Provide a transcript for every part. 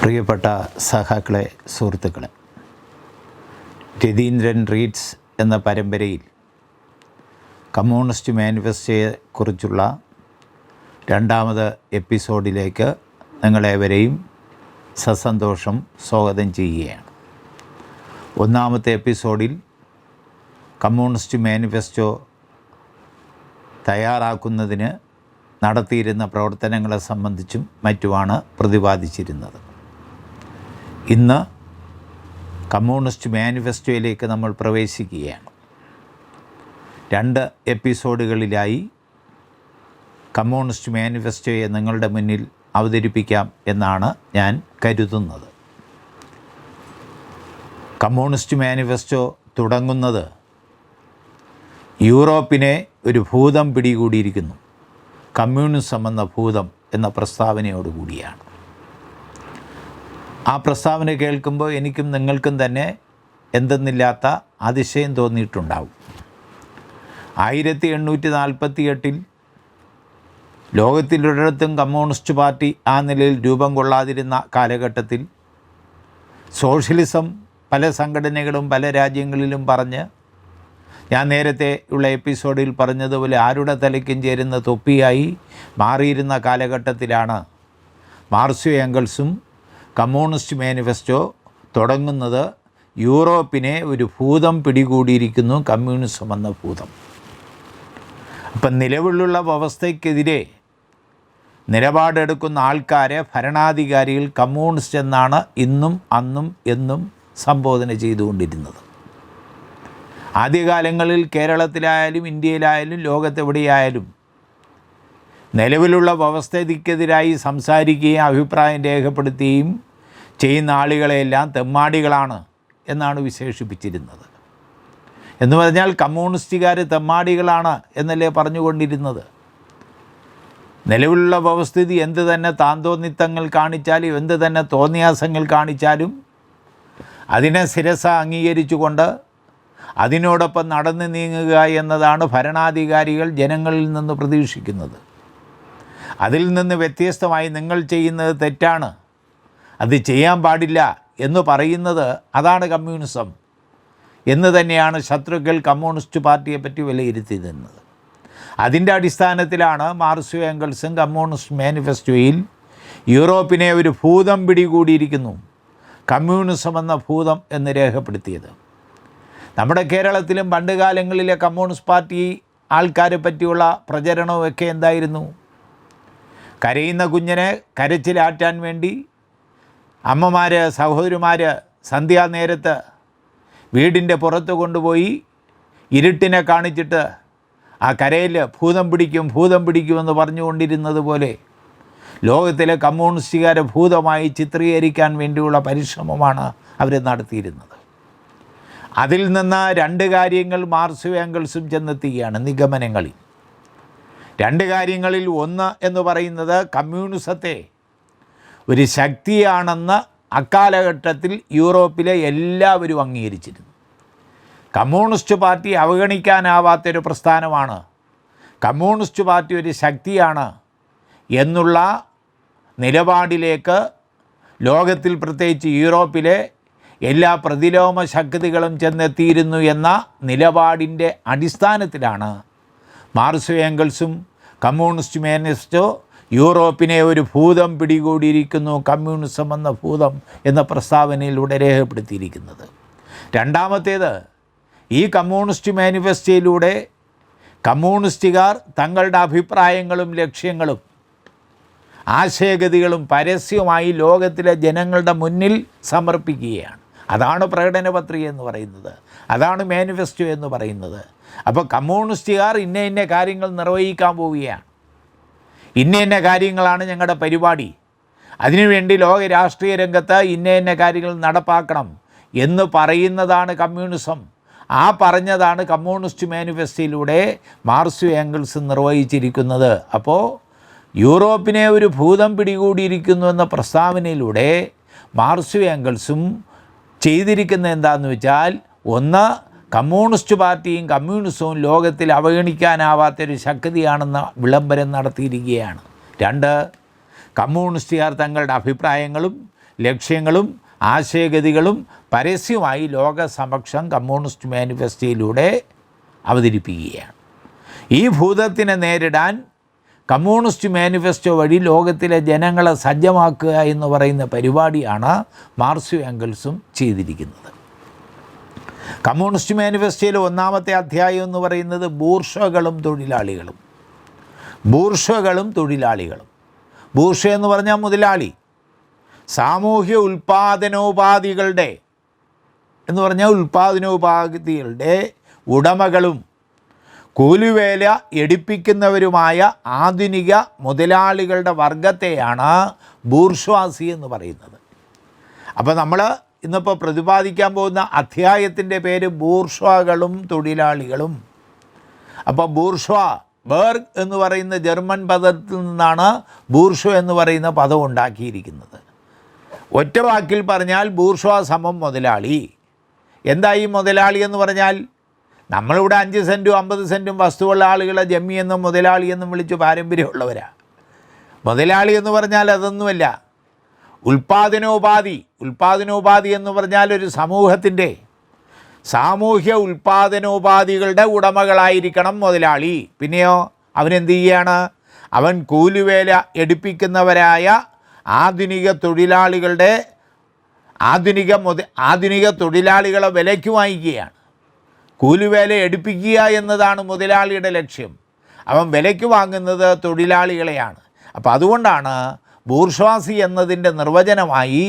പ്രിയപ്പെട്ട സഹാക്കളെ, സുഹൃത്തുക്കളെ, രതീന്ദ്രൻ റീഡ്സ് എന്ന പരമ്പരയിൽ കമ്മ്യൂണിസ്റ്റ് മാനിഫെസ്റ്റോയെക്കുറിച്ചുള്ള രണ്ടാമത് എപ്പിസോഡിലേക്ക് നിങ്ങളേവരെയും സസന്തോഷം സ്വാഗതം ചെയ്യുകയാണ്. ഒന്നാമത്തെ എപ്പിസോഡിൽ കമ്മ്യൂണിസ്റ്റ് മാനിഫെസ്റ്റോ തയ്യാറാക്കുന്നതിന് നടത്തിയിരുന്ന പ്രവർത്തനങ്ങളെ സംബന്ധിച്ചും മറ്റുമാണ് പ്രതിപാദിച്ചിരുന്നത്. ഇന്ന് കമ്മ്യൂണിസ്റ്റ് മാനിഫെസ്റ്റോയിലേക്ക് നമ്മൾ പ്രവേശിക്കുകയാണ്. 2 എപ്പിസോഡുകളിലായി കമ്മ്യൂണിസ്റ്റ് മാനിഫെസ്റ്റോയെ നിങ്ങളുടെ മുന്നിൽ അവതരിപ്പിക്കാം എന്നാണ് ഞാൻ കരുതുന്നത്. കമ്മ്യൂണിസ്റ്റ് മാനിഫെസ്റ്റോ തുടങ്ങുന്നത് യൂറോപ്പിനെ ഒരു ഭൂതം പിടികൂടിയിരിക്കുന്നു, കമ്മ്യൂണിസം എന്ന ഭൂതം എന്ന പ്രസ്താവനയോടുകൂടിയാണ്. ആ പ്രസ്താവന കേൾക്കുമ്പോൾ എനിക്കും നിങ്ങൾക്കും തന്നെ എന്തെന്നില്ലാത്ത അതിശയം തോന്നിയിട്ടുണ്ടാവും. 1848 ലോകത്തിലൊരിടത്തും കമ്മ്യൂണിസ്റ്റ് പാർട്ടി ആ നിലയിൽ രൂപം കൊള്ളാതിരുന്ന കാലഘട്ടത്തിൽ സോഷ്യലിസം പല സംഘടനകളും പല രാജ്യങ്ങളിലും പറഞ്ഞ്, ഞാൻ നേരത്തെ ഉള്ള എപ്പിസോഡിൽ പറഞ്ഞതുപോലെ ആരുടെ തലയ്ക്കും ചേരുന്ന തൊപ്പിയായി മാറിയിരുന്ന കാലഘട്ടത്തിലാണ് മാർക്സും എംഗൽസും കമ്മ്യൂണിസ്റ്റ് മാനിഫെസ്റ്റോ തുടങ്ങുന്നത്. യൂറോപ്പിനെ ഒരു ഭൂതം പിടികൂടിയിരിക്കുന്നു, കമ്മ്യൂണിസം എന്ന ഭൂതം. അപ്പം നിലവിലുള്ള വ്യവസ്ഥയ്ക്കെതിരെ നിലപാടെടുക്കുന്ന ആൾക്കാരെ ഭരണാധികാരികൾ കമ്മ്യൂണിസ്റ്റ് എന്നാണ് ഇന്നും അന്നും എന്നും സംബോധന ചെയ്തുകൊണ്ടിരുന്നത്. ആദ്യകാലങ്ങളിൽ കേരളത്തിലായാലും ഇന്ത്യയിലായാലും ലോകത്തെവിടെയായാലും നിലവിലുള്ള വ്യവസ്ഥയ്ക്കെതിരായി സംസാരിക്കുകയും അഭിപ്രായം രേഖപ്പെടുത്തുകയും ചെയ്യുന്ന ആളുകളെല്ലാം തെമ്മാടികളാണ് എന്നാണ് വിശേഷിപ്പിച്ചിരുന്നത്. എന്ന് പറഞ്ഞാൽ കമ്മ്യൂണിസ്റ്റുകാർ തെമ്മാടികളാണ് എന്നല്ലേ പറഞ്ഞുകൊണ്ടിരുന്നത്. നിലവിലുള്ള വ്യവസ്ഥിതി എന്ത് തന്നെ താന്തോന്നിത്തങ്ങൾ കാണിച്ചാലും എന്ത് തന്നെ തോന്നിയാസങ്ങൾ കാണിച്ചാലും അതിനെ ശിരസ അംഗീകരിച്ചുകൊണ്ട് അതിനോടൊപ്പം നടന്നു നീങ്ങുക എന്നതാണ് ഭരണാധികാരികൾ ജനങ്ങളിൽ നിന്ന് പ്രതീക്ഷിക്കുന്നത്. അതിൽ നിന്ന് വ്യത്യസ്തമായി നിങ്ങൾ ചെയ്യുന്നത് തെറ്റാണ്, അത് ചെയ്യാൻ പാടില്ല എന്ന് പറയുന്നത് അതാണ് കമ്മ്യൂണിസം എന്ന് തന്നെയാണ് ശത്രുക്കൾ കമ്മ്യൂണിസ്റ്റ് പാർട്ടിയെപ്പറ്റി വിലയിരുത്തിയിരുന്നത്. അതിൻ്റെ അടിസ്ഥാനത്തിലാണ് മാർക്സും എംഗൽസും കമ്മ്യൂണിസ്റ്റ് മാനിഫെസ്റ്റോയിൽ യൂറോപ്പിനെ ഒരു ഭൂതം പിടികൂടിയിരിക്കുന്നു, കമ്മ്യൂണിസം എന്ന ഭൂതം എന്ന് രേഖപ്പെടുത്തിയത്. നമ്മുടെ കേരളത്തിലും പണ്ട് കാലങ്ങളിലെ കമ്മ്യൂണിസ്റ്റ് പാർട്ടി ആൾക്കാരെ പറ്റിയുള്ള പ്രചരണമൊക്കെ എന്തായിരുന്നു? കരയുന്ന കുഞ്ഞിനെ കരച്ചിലാറ്റാൻ വേണ്ടി അമ്മമാർ, സഹോദരിമാർ സന്ധ്യാനേരത്ത് വീടിൻ്റെ പുറത്ത് കൊണ്ടുപോയി ഇരുട്ടിനെ കാണിച്ചിട്ട് ആ കരയിൽ ഭൂതം പിടിക്കുമെന്ന് പറഞ്ഞുകൊണ്ടിരുന്നത് പോലെ ലോകത്തിലെ കമ്മ്യൂണിസ്റ്റുകാരെ ഭൂതമായി ചിത്രീകരിക്കാൻ വേണ്ടിയുള്ള പരിശ്രമമാണ് അവർ നടത്തിയിരുന്നത്. അതിൽ നിന്ന് 2 കാര്യങ്ങൾ മാർക്സും എംഗൽസും ചെന്നെത്തുകയാണ് നിഗമനങ്ങളിൽ. 2 കാര്യങ്ങളിൽ ഒന്ന് എന്ന് പറയുന്നത് കമ്മ്യൂണിസത്തെ ഒരു ശക്തിയാണെന്ന് അക്കാലഘട്ടത്തിൽ യൂറോപ്പിലെ എല്ലാവരും അംഗീകരിച്ചിരുന്നു. കമ്മ്യൂണിസ്റ്റ് പാർട്ടി അവഗണിക്കാനാവാത്തൊരു പ്രസ്ഥാനമാണ്, കമ്മ്യൂണിസ്റ്റ് പാർട്ടി ഒരു ശക്തിയാണ് എന്നുള്ള നിലപാടിലേക്ക് ലോകത്തിൽ, പ്രത്യേകിച്ച് യൂറോപ്പിലെ എല്ലാ പ്രതിലോമ ശക്തികളും ചെന്നെത്തിയിരുന്നു എന്ന നിലപാടിൻ്റെ അടിസ്ഥാനത്തിലാണ് മാർക്സും എംഗൽസും കമ്മ്യൂണിസ്റ്റ് മാനിഫെസ്റ്റോ യൂറോപ്പിനെ ഒരു ഭൂതം പിടികൂടിയിരിക്കുന്നു, കമ്മ്യൂണിസം എന്ന ഭൂതം എന്ന പ്രസ്താവനയിലൂടെ രേഖപ്പെടുത്തിയിരിക്കുന്നത്. രണ്ടാമത്തേത്, ഈ കമ്മ്യൂണിസ്റ്റ് മാനിഫെസ്റ്റോയിലൂടെ കമ്മ്യൂണിസ്റ്റുകാർ തങ്ങളുടെ അഭിപ്രായങ്ങളും ലക്ഷ്യങ്ങളും ആശയഗതികളും പരസ്യമായി ലോകത്തിലെ ജനങ്ങളുടെ മുന്നിൽ സമർപ്പിക്കുകയാണ്. അതാണ് പ്രകടന പത്രിക എന്ന് പറയുന്നത്, അതാണ് മാനിഫെസ്റ്റോ എന്ന് പറയുന്നത്. അപ്പോൾ കമ്മ്യൂണിസ്റ്റുകാർ ഇന്ന കാര്യങ്ങൾ നിർവഹിക്കാൻ പോവുകയാണ്, ഇന്ന കാര്യങ്ങളാണ് ഞങ്ങളുടെ പരിപാടി, അതിനുവേണ്ടി ലോക രാഷ്ട്രീയ രംഗത്ത് ഇന്ന കാര്യങ്ങൾ നടപ്പാക്കണം എന്ന് പറയുന്നതാണ് കമ്മ്യൂണിസം. ആ പറഞ്ഞതാണ് കമ്മ്യൂണിസ്റ്റ് മാനിഫെസ്റ്റോയിലൂടെ മാർക്സും എംഗൽസും നിർവഹിച്ചിരിക്കുന്നത്. അപ്പോൾ യൂറോപ്പിനെ ഒരു ഭൂതം പിടികൂടിയിരിക്കുന്നു എന്ന പ്രസ്താവനയിലൂടെ മാർക്സും എംഗൽസും ചെയ്തിരിക്കുന്നത് എന്താണെന്ന് വെച്ചാൽ, ഒന്ന്, കമ്മ്യൂണിസ്റ്റ് പാർട്ടിയും കമ്മ്യൂണിസവും ലോകത്തിൽ അവഗണിക്കാനാവാത്തൊരു ശക്തിയാണെന്ന വിളംബരം നടത്തിയിരിക്കുകയാണ്. 2, കമ്മ്യൂണിസ്റ്റുകാർ തങ്ങളുടെ അഭിപ്രായങ്ങളും ലക്ഷ്യങ്ങളും ആശയഗതികളും പരസ്യമായി ലോകസമക്ഷം കമ്മ്യൂണിസ്റ്റ് മാനിഫെസ്റ്റോയിലൂടെ അവതരിപ്പിക്കുകയാണ്. ഈ ഭൂതത്തിനെ നേരിടാൻ കമ്മ്യൂണിസ്റ്റ് മാനിഫെസ്റ്റോ വഴി ലോകത്തിലെ ജനങ്ങളെ സജ്ജമാക്കുക എന്ന് പറയുന്ന പരിപാടിയാണ് മാർക്സും എംഗൽസും ചെയ്തിരിക്കുന്നത്. കമ്മ്യൂണിസ്റ്റ് മാനിഫെസ്റ്റോയിലെ ഒന്നാമത്തെ അധ്യായം എന്ന് പറയുന്നത് ബൂർഷ്വകളും തൊഴിലാളികളും. ബൂർഷ്വകളും തൊഴിലാളികളും. ബൂർഷ്വ എന്ന് പറഞ്ഞാൽ മുതലാളി. സാമൂഹ്യ ഉൽപ്പാദനോപാധികളുടെ എന്ന് പറഞ്ഞാൽ ഉൽപ്പാദനോപാധികളുടെ ഉടമകളും കൂലിവേല എടുപ്പിക്കുന്നവരുമായ ആധുനിക മുതലാളികളുടെ വർഗത്തെയാണ് ബൂർഷ്വാസി എന്ന് പറയുന്നത്. അപ്പോൾ നമ്മൾ ഇന്നിപ്പോൾ പ്രതിപാദിക്കാൻ പോകുന്ന അധ്യായത്തിൻ്റെ പേര് ബൂർഷ്വകളും തൊഴിലാളികളും. അപ്പോൾ ബൂർഷ്വ, ബർഗ് എന്ന് പറയുന്ന ജർമ്മൻ പദത്തിൽ നിന്നാണ് ബൂർഷ്വ എന്ന് പറയുന്ന പദം ഉണ്ടാക്കിയിരിക്കുന്നത്. ഒറ്റ വാക്കിൽ പറഞ്ഞാൽ ബൂർഷ്വ സമം മുതലാളി. എന്താ ഈ മുതലാളി എന്ന് പറഞ്ഞാൽ? നമ്മളിവിടെ 5 സെൻറ്റും 50 സെൻറ്റും വസ്തുവുള്ള ആളുകളെ ജമ്മി എന്നും മുതലാളി എന്നും വിളിച്ച് പാരമ്പര്യമുള്ളവരാണ്. മുതലാളി എന്ന് പറഞ്ഞാൽ അതൊന്നുമല്ല, ഉൽപ്പാദനോപാധി. ഉൽപ്പാദനോപാധി എന്ന് പറഞ്ഞാൽ ഒരു സമൂഹത്തിൻ്റെ സാമൂഹ്യ ഉൽപ്പാദനോപാധികളുടെ ഉടമകളായിരിക്കണം മുതലാളി. പിന്നെയോ അവനെന്ത് ചെയ്യുകയാണ്? അവൻ കൂലിവേല എടുപ്പിക്കുന്നവരായ ആധുനിക തൊഴിലാളികളെ വിലയ്ക്ക് വാങ്ങിക്കുകയാണ്. കൂലിവേല എടുപ്പിക്കുക എന്നതാണ് മുതലാളിയുടെ ലക്ഷ്യം. അവൻ വിലയ്ക്ക് വാങ്ങുന്നത് തൊഴിലാളികളെയാണ്. അപ്പോൾ അതുകൊണ്ടാണ് ബൂർഷ്വാസി എന്നതിൻ്റെ നിർവചനമായി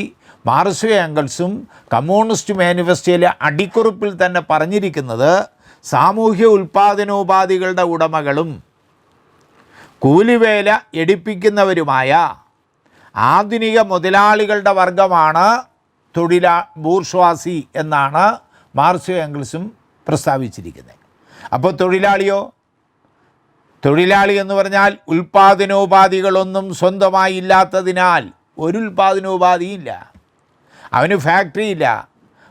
മാർക്സും എംഗൽസും കമ്മ്യൂണിസ്റ്റ് മാനിഫെസ്റ്റോയിലെ അടിക്കുറിപ്പിൽ തന്നെ പറഞ്ഞിരിക്കുന്നത് സാമൂഹ്യ ഉൽപ്പാദനോപാധികളുടെ ഉടമകളും കൂലിവേല എടുപ്പിക്കുന്നവരുമായ ആധുനിക മുതലാളികളുടെ വർഗമാണ് ബൂർഷ്വാസി എന്നാണ് മാർക്സും എംഗൽസും പ്രസ്താവിച്ചിരിക്കുന്നത്. അപ്പോൾ തൊഴിലാളിയോ? തൊഴിലാളി എന്ന് പറഞ്ഞാൽ ഉൽപ്പാദനോപാധികളൊന്നും സ്വന്തമായി ഇല്ലാത്തതിനാൽ ഒരു ഉൽപ്പാദനോപാധിയില്ല. അവന് ഫാക്ടറിയില്ല,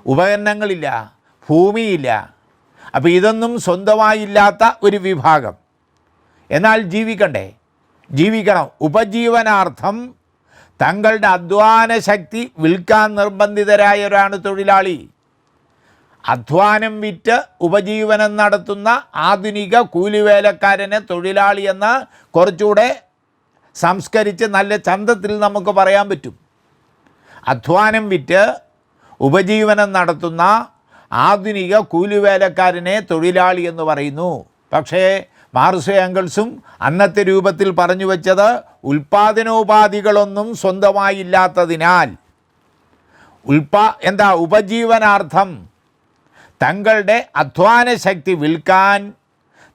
ഉപകരണങ്ങളില്ല, ഭൂമിയില്ല. അപ്പോൾ ഇതൊന്നും സ്വന്തമായില്ലാത്ത ഒരു വിഭാഗം. എന്നാൽ ജീവിക്കണം. ഉപജീവനാർത്ഥം തങ്ങളുടെ അധ്വാന ശക്തി വിൽക്കാൻ നിർബന്ധിതരായവരാണ് തൊഴിലാളി. അധ്വാനം വിറ്റ് ഉപജീവനം നടത്തുന്ന ആധുനിക കൂലിവേലക്കാരനെ തൊഴിലാളി എന്ന് കുറച്ചുകൂടെ സംസ്കരിച്ച് നല്ല ചന്തത്തിൽ നമുക്ക് പറയാൻ പറ്റും. അധ്വാനം വിറ്റ് ഉപജീവനം നടത്തുന്ന ആധുനിക കൂലിവേലക്കാരനെ തൊഴിലാളി എന്ന് പറയുന്നു. പക്ഷേ മാർക്സും എംഗൽസും അന്നത്തെ രൂപത്തിൽ പറഞ്ഞു വച്ചത് ഉൽപ്പാദനോപാധികളൊന്നും സ്വന്തമായില്ലാത്തതിനാൽ ഉപജീവനാർത്ഥം തങ്ങളുടെ അധ്വാന ശക്തി വിൽക്കാൻ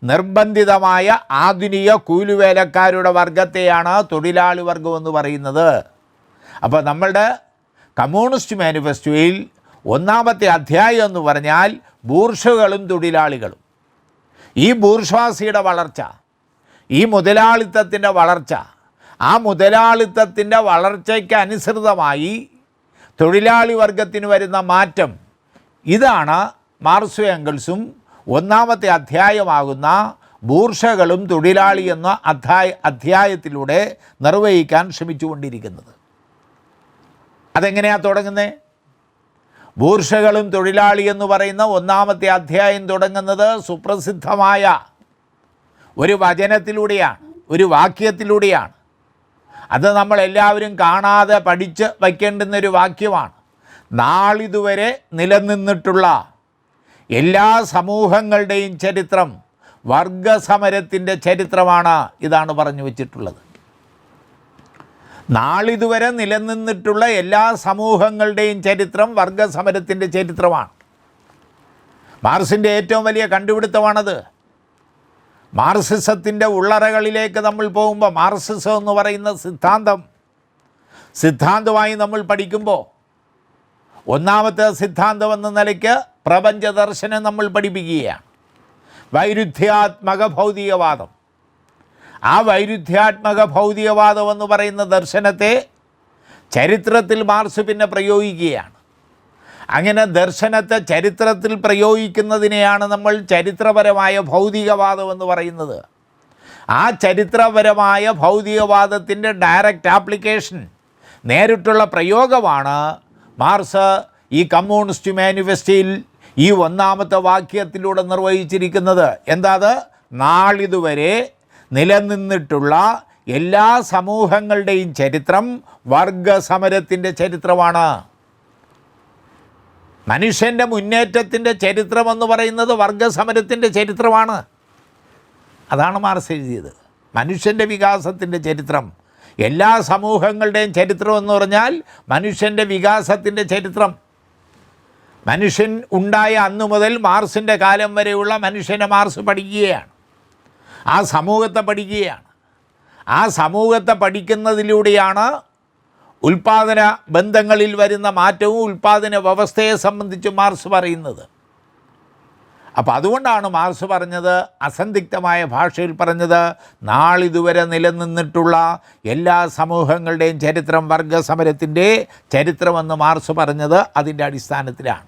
നിർബന്ധിതമായ ആധുനിക കൂലിവേലക്കാരുടെ വർഗത്തെയാണ് തൊഴിലാളി വർഗം എന്ന് പറയുന്നത്. അപ്പോൾ നമ്മളുടെ കമ്മ്യൂണിസ്റ്റ് മാനിഫെസ്റ്റോയിൽ ഒന്നാമത്തെ അധ്യായം എന്ന് പറഞ്ഞാൽ ബൂർഷ്വകളും തൊഴിലാളികളും. ഈ ബൂർഷ്വാസിയുടെ വളർച്ച, ഈ മുതലാളിത്തത്തിൻ്റെ വളർച്ച, ആ മുതലാളിത്തത്തിൻ്റെ വളർച്ചയ്ക്ക് അനുസൃതമായി തൊഴിലാളി വർഗത്തിന് വരുന്ന മാറ്റം, ഇതാണ് മാർക്സും എംഗൽസും ഒന്നാമത്തെ അധ്യായമാകുന്ന ബൂർഷ്വകളും തൊഴിലാളി എന്ന അധ്യായത്തിലൂടെ നിർവഹിക്കാൻ ശ്രമിച്ചുകൊണ്ടിരിക്കുന്നത്. അതെങ്ങനെയാണ് തുടങ്ങുന്നത്? ബൂർഷ്വകളും തൊഴിലാളി എന്ന് പറയുന്ന ഒന്നാമത്തെ അധ്യായം തുടങ്ങുന്നത് സുപ്രസിദ്ധമായ ഒരു വചനത്തിലൂടെയാണ്, ഒരു വാക്യത്തിലൂടെയാണ്. അത് നമ്മളെല്ലാവരും കാണാതെ പഠിച്ച് വയ്ക്കേണ്ടുന്നൊരു വാക്യമാണ്. നാളിതുവരെ നിലനിന്നിട്ടുള്ള എല്ലാ സമൂഹങ്ങളുടെയും ചരിത്രം വർഗസമരത്തിൻ്റെ ചരിത്രമാണ്. ഇതാണ് പറഞ്ഞു വച്ചിട്ടുള്ളത്. നാളിതുവരെ നിലനിന്നിട്ടുള്ള എല്ലാ സമൂഹങ്ങളുടെയും ചരിത്രം വർഗസമരത്തിൻ്റെ ചരിത്രമാണ്. മാർക്സിൻ്റെ ഏറ്റവും വലിയ കണ്ടുപിടുത്തമാണത്. മാർക്സിസത്തിൻ്റെ ഉള്ളറകളിലേക്ക് നമ്മൾ പോകുമ്പോൾ, മാർക്സിസം എന്ന് പറയുന്ന സിദ്ധാന്തമായി നമ്മൾ പഠിക്കുമ്പോൾ, ഒന്നാമത്തെ സിദ്ധാന്തം എന്ന നിലയ്ക്ക് പ്രപഞ്ച ദർശനം നമ്മൾ പഠിപ്പിക്കുകയാണ്. വൈരുദ്ധ്യാത്മക ഭൗതികവാദം. ആ വൈരുദ്ധ്യാത്മക ഭൗതികവാദം എന്ന് പറയുന്ന ദർശനത്തെ ചരിത്രത്തിൽ മാർക്സ് പിന്നെ പ്രയോഗിക്കുകയാണ്. അങ്ങനെ ദർശനത്തെ ചരിത്രത്തിൽ പ്രയോഗിക്കുന്നതിനെയാണ് നമ്മൾ ചരിത്രപരമായ ഭൗതികവാദം എന്ന് പറയുന്നത്. ആ ചരിത്രപരമായ ഭൗതികവാദത്തിൻ്റെ ഡയറക്റ്റ് ആപ്ലിക്കേഷൻ നേരിട്ടുള്ള പ്രയോഗമാണ് മാർക്സ് ഈ കമ്മ്യൂണിസ്റ്റ് മാനിഫെസ്റ്റോയിൽ ഈ ഒന്നാമത്തെ വാക്യത്തിലൂടെ നിർവഹിച്ചിരിക്കുന്നത്. എന്താ അത്? നാളിതുവരെ നിലനിന്നിട്ടുള്ള എല്ലാ സമൂഹങ്ങളുടെയും ചരിത്രം വർഗസമരത്തിൻ്റെ ചരിത്രമാണ്. മനുഷ്യൻ്റെ മുന്നേറ്റത്തിൻ്റെ ചരിത്രമെന്ന് പറയുന്നത് വർഗസമരത്തിൻ്റെ ചരിത്രമാണ്. അതാണ് മാർക്സ് എഴുതിയത്. മനുഷ്യൻ്റെ വികാസത്തിൻ്റെ ചരിത്രം, എല്ലാ സമൂഹങ്ങളുടെയും ചരിത്രം എന്ന് പറഞ്ഞാൽ മനുഷ്യൻ്റെ വികാസത്തിൻ്റെ ചരിത്രം. മനുഷ്യൻ ഉണ്ടായ അന്നു മുതൽ മാർക്സിൻ്റെ കാലം വരെയുള്ള മനുഷ്യനെ മാർക്സ് പഠിക്കുകയാണ്, ആ സമൂഹത്തെ പഠിക്കുകയാണ്. ആ സമൂഹത്തെ പഠിക്കുന്നതിലൂടെയാണ് ഉൽപ്പാദന ബന്ധങ്ങളിൽ വരുന്ന മാറ്റവും ഉൽപ്പാദന വ്യവസ്ഥയെ സംബന്ധിച്ച് മാർക്സ് പറയുന്നത്. അപ്പോൾ അതുകൊണ്ടാണ് മാർക്സ് പറഞ്ഞത്, അസന്ധിഗ്ധമായ ഭാഷയിൽ പറഞ്ഞത്, നാളിതുവരെ നിലനിന്നിട്ടുള്ള എല്ലാ സമൂഹങ്ങളുടെയും ചരിത്രം വർഗസമരത്തിൻ്റെ ചരിത്രമെന്ന് മാർക്സ് പറഞ്ഞത് അതിൻ്റെ അടിസ്ഥാനത്തിലാണ്.